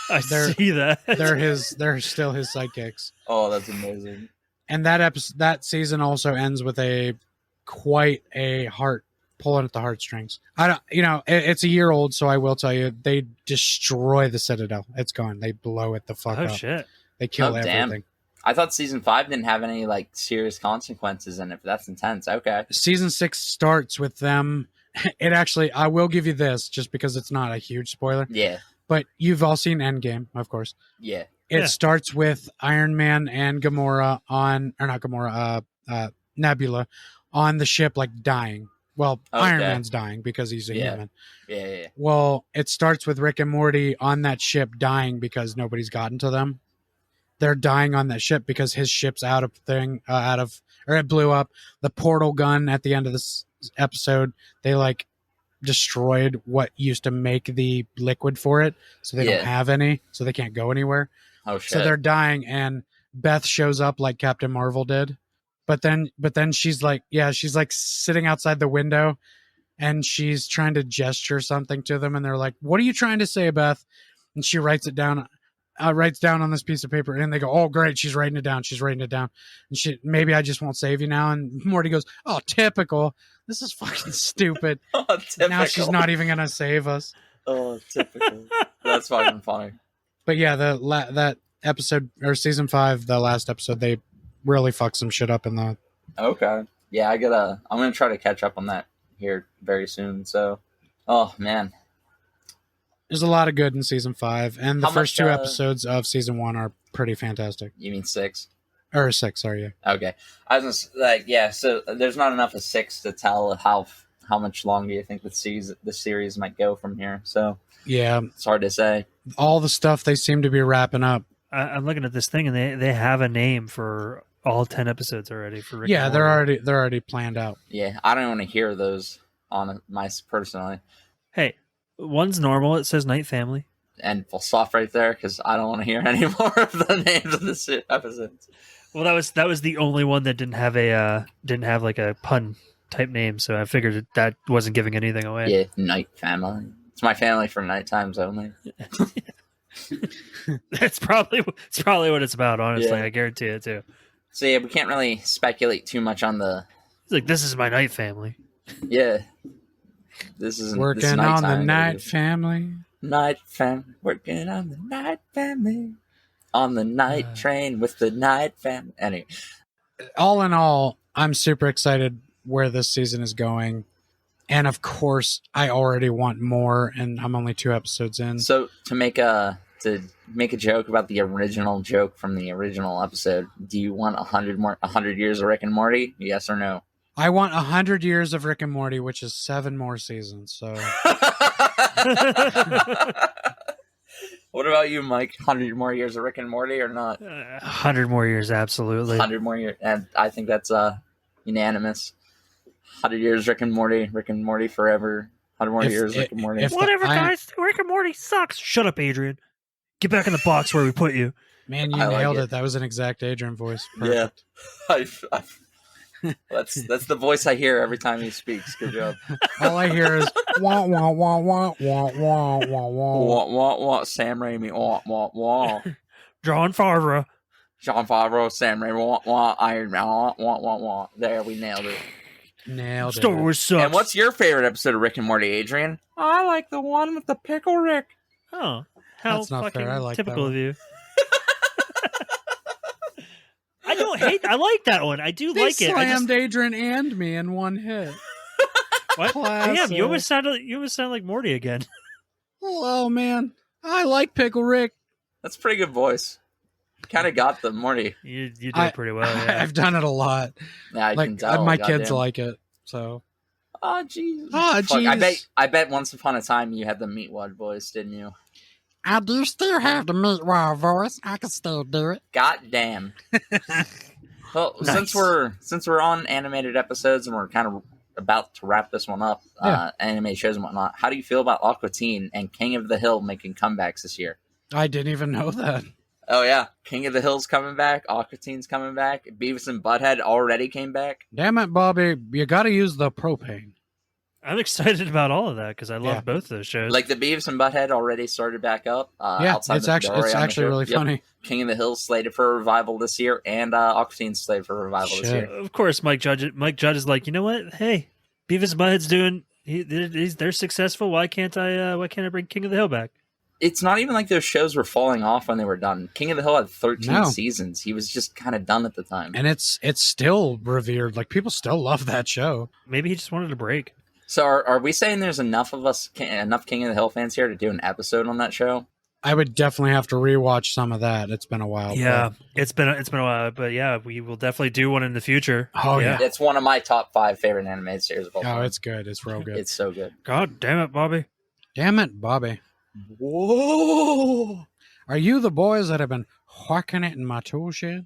I see that. They're still his sidekicks. Oh, that's amazing. And that season also ends with quite a heart pulling at the heartstrings. It's a year old, so I will tell you, they destroy the Citadel. It's gone. They blow it the fuck up. Oh shit! They kill everything. Damn. I thought season 5 didn't have any like serious consequences in it, but that's intense. Okay. Season 6 starts with them. It actually, I will give you this just because it's not a huge spoiler. Yeah. But you've all seen Endgame, of course. Yeah. It starts with Iron Man and Nebula on the ship, like dying. Well, Okay. Iron Man's dying because he's a human. Yeah. Well, it starts with Rick and Morty on that ship dying because nobody's gotten to them. They're dying on that ship because his ship's or it blew up. The portal gun at the end of this episode, they like destroyed what used to make the liquid for it, so they don't have any, so they can't go anywhere. Oh shit. So they're dying, and Beth shows up like Captain Marvel did. But then she's like sitting outside the window, and she's trying to gesture something to them, and they're like, "What are you trying to say, Beth?" And she writes down on this piece of paper, and they go, "Oh, great, she's writing it down. And maybe I just won't save you now." And Morty goes, "Oh, typical. This is fucking stupid." Oh, typical. Now she's not even gonna save us. Oh, typical. That's fucking funny. But yeah, that episode or season 5, the last episode, they really fuck some shit up in the. Okay. Yeah, I'm gonna try to catch up on that here very soon. So, oh man, There's a lot of good in season 5, and the How first much, 2 episodes of season 1 are pretty fantastic. you mean 6? Or 6, sorry, yeah. Okay. I was so there's not enough of 6 to tell how much longer you think the series might go from here. So Yeah, it's hard to say. all the stuff they seem to be wrapping up. I'm looking at this thing, and they have a name for all 10 episodes already for Rick. Yeah, and they're Morty. already planned out. Yeah, I don't want to hear those on my personally. Hey, one's normal. It says Night Family. And we'll stop right there because I don't want to hear any more of the names of the episodes. Well, that was the only one that didn't have like a pun type name, so I figured that wasn't giving anything away. Yeah, Night Family. It's my family for night times only. It's probably what it's about. Honestly, Yeah. I guarantee it too. So yeah, we can't really speculate too much on the. He's like, this is my night family. Yeah, this is Working this is on the nighttime, night baby. family. Night fam, working on the night family, on the night train with the night fam. Anyway, All in all, I'm super excited where this season is going. And of course, I already want more, and I'm only 2 episodes in. so to make a joke about the original joke from the original episode, do you want 100 years of Rick and Morty? Yes or no? I want 100 years of Rick and Morty, which is 7 more seasons. So What about you, Mike? 100 more years of Rick and Morty or not? 100 more years, absolutely. 100 more years, and I think that's unanimous. 100 years Rick and Morty forever. 100 more years Rick and Morty. Whatever, guys. Rick and Morty sucks. Shut up, Adrian. Get back in the box where we put you. man, you I like nailed it. it. That was an exact Adrian voice. Yeah. Perfect. That's the voice I hear every time he speaks. Good job. All I hear is wah wah wah wah wah wah wah wah. Wah, wah, wah, Sam Raimi. Wah, wah, wah. John Favreau. John Favreau, Sam Raimi. Wah, wah, Iron Man. Wah, wah, wah, wah. There, we nailed it. Nailed Star it. Wars sucks. And what's your favorite episode of Rick and Morty, Adrian? I like the one with the pickle Rick. Oh, how That's not fucking fair. I like typical that of you. I don't hate. I like that one. I do They like it. I just, slammed Adrian and me in one hit. what? Classic. Damn, you almost sound like Morty again. Oh man, I like Pickle Rick. That's a pretty good voice. Kind of got the Morty. You did pretty well. Yeah. I've done it a lot. Yeah, I can Like tell. my kids goddamn. like it. So Oh, jeez. Oh, Fuck, jeez. I bet once upon a time you had the Meatwad voice, didn't you? I do still have the Meatwad voice. I can still do it. God damn. Well, Nice. since we're on animated episodes and we're kind of about to wrap this one up, Yeah. anime shows and whatnot, how do you feel about Aqua Teen and King of the Hill making comebacks this year? I didn't even know that. Oh yeah, King of the Hill's coming back, Aqua Teen's coming back, Beavis and Butthead already came back. Damn it, Bobby! You got to use the propane. I'm excited about all of that because I love Yeah. both those shows. Like the Beavis and Butthead already started back up. Yeah, outside it's the actually Dory on the show. really Yep. funny. King of the Hill slated for a revival this year, and Aqua Teen's slated for a revival this Shit. year. Of course, Mike Judge is like, you know what? Hey, Beavis and Butthead's doing. They're successful. Why can't I? Why can't I bring King of the Hill back? It's not even like those shows were falling off when they were done. King of the Hill had 13 No. seasons. He was just kind of done at the time. And it's still revered. Like people still love that show. Maybe he just wanted a break. So are we saying there's enough of us, enough King of the Hill fans here to do an episode on that show? I would definitely have to rewatch some of that. It's been a while. Yeah, it's been a while, but yeah, we will definitely do one in the future. Oh, yeah. It's one of my top 5 favorite animated series of all Oh, time. it's good. It's real good. It's so good. God damn it, Bobby! Damn it, Bobby. Whoa! Are you the boys that have been whacking it in my tool shed?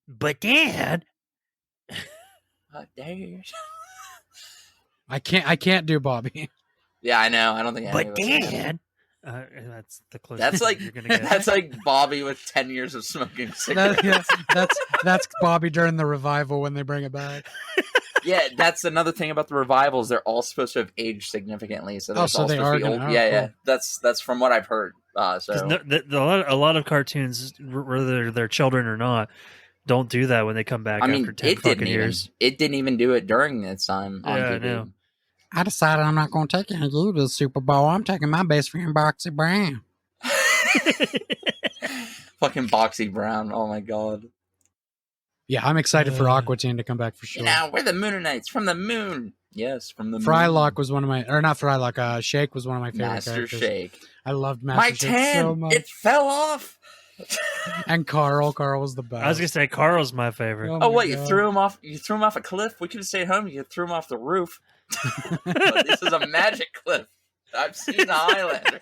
But Dad, Oh, dang. I can't do Bobby. Yeah, I know. I don't think any but of us can. Dad. That's the closest. That's like you're gonna get. that's like Bobby with 10 years of smoking cigarettes. That's Bobby during the revival when they bring it back. Yeah, that's another thing about the revivals. They're all supposed to have aged significantly, so they're all so they supposed to be are old. gonna- Yeah, oh, yeah. cool. That's from what I've heard. 'Cause So a lot of cartoons, whether they're children or not, don't do that when they come back I mean, after 10 it fucking didn't years. even do it during its time on Yeah, I TV. know. I decided I'm not going to take any of you to the Super Bowl. I'm taking my best friend, Boxy Brown. Fucking Boxy Brown. Oh my god. Yeah, I'm excited for Uh, Aqua Teen to come back for sure. You know, we're the Mooninites from the moon. Yes, from the moon. Frylock was one of my, or not Frylock, Shake was one of my favorite Master characters. Shake. I loved My Master Shake tan, so much. it fell off. And Carl was the best. I was gonna say Carl's my favorite. Oh Oh my wait, you God. threw him off. You threw him off a cliff. We could have stayed home. You threw him off the roof. But this is a magic cliff. I've seen the Highlander.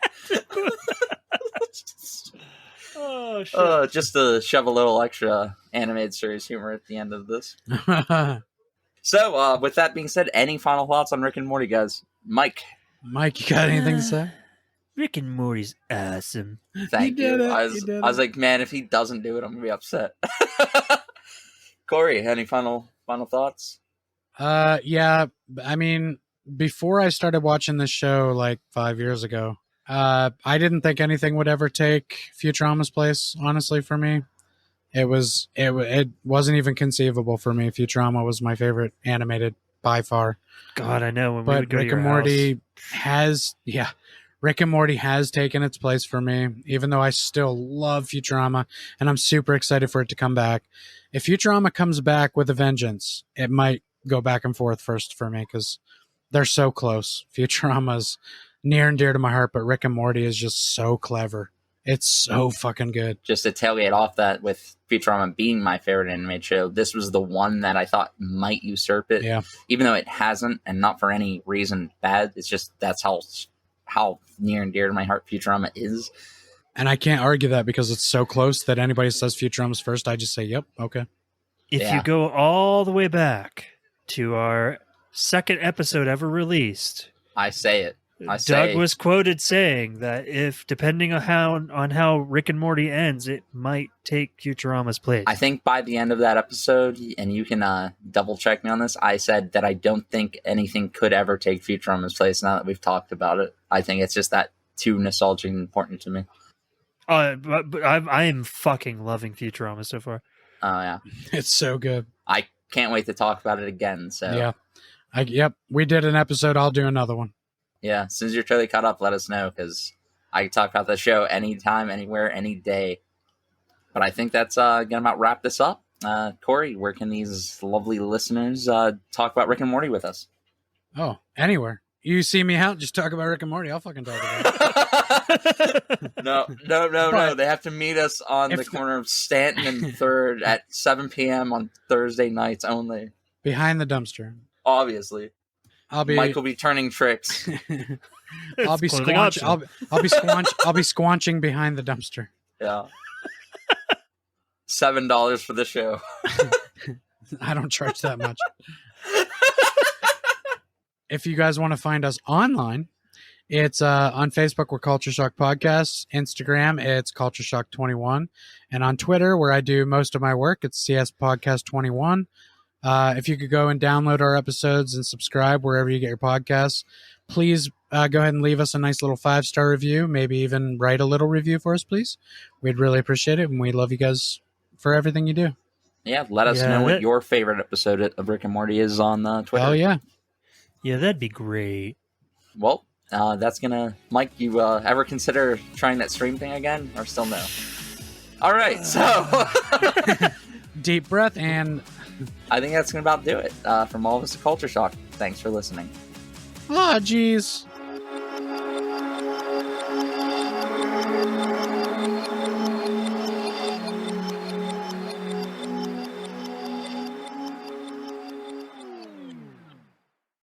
Oh shit! Just to shove a little extra animated series humor at the end of this. So, with that being said, any final thoughts on Rick and Morty, guys? Mike, Mike, you got anything to say? Rick and Morty's awesome. thank He did you. it. I He was, did I was it. like, man, if he doesn't do it, I'm gonna be upset. Corey, any final thoughts? Yeah, I mean, before I started watching this show like 5 years ago, I didn't think anything would ever take Futurama's place, honestly, for me. It wasn't even conceivable for me. Futurama was my favorite animated by far. God, I know when we But would go to Rick your and house. Morty Rick and Morty has taken its place for me, even though I still love Futurama, and I'm super excited for it to come back. If Futurama comes back with a vengeance, it might go back and forth first for me because they're so close. Futurama's near and dear to my heart, but Rick and Morty is just so clever. It's so fucking good. Just to tailgate off that, with Futurama being my favorite animated show, this was the one that I thought might usurp it. Yeah. Even though it hasn't, and not for any reason bad. It's just that's how near and dear to my heart Futurama is. And I can't argue that because it's so close that anybody says Futurama's first, I just say, yep, okay. If Yeah. you go all the way back to our second episode ever released, I say it. Doug was quoted saying that if, depending on how Rick and Morty ends, it might take Futurama's place. I think by the end of that episode, and you can double check me on this, I said that I don't think anything could ever take Futurama's place now that we've talked about it. I think it's just that too nostalgic and important to me. But I am fucking loving Futurama so far. Oh, yeah. It's so good. I can't wait to talk about it again. So Yeah. Yep. We did an episode. I'll do another one. Yeah, as soon as you're totally caught up, let us know, because I can talk about the show anytime, anywhere, any day. But I think that's going to about wrap this up. Corey, where can these lovely listeners talk about Rick and Morty with us? Oh, anywhere. You see me out, just talk about Rick and Morty. I'll fucking talk about it. No. They have to meet us on the corner of Stanton and 3rd at 7 p.m. on Thursday nights only. Behind the dumpster. Obviously. Mike will be turning tricks. I'll be Squanch. I'll be Squanch. I'll be squanching behind the dumpster. Yeah. $7 for the show. I don't charge that much. If you guys want to find us online, it's on Facebook, we're Culture Shock Podcasts. Instagram, it's Culture Shock 21. And on Twitter, where I do most of my work, it's CS Podcast 21. If you could go and download our episodes and subscribe wherever you get your podcasts, please go ahead and leave us a nice little 5-star review. Maybe even write a little review for us, please. We'd really appreciate it, and we love you guys for everything you do. Yeah, let us know what your favorite episode of Rick and Morty is on Twitter. Oh, yeah. Yeah, that'd be great. Well, that's going to... Mike, you ever consider trying that stream thing again, or still no? All right, so... Deep breath, and... I think that's going to about do it. From all of us at Culture Shock, thanks for listening. Ah, geez.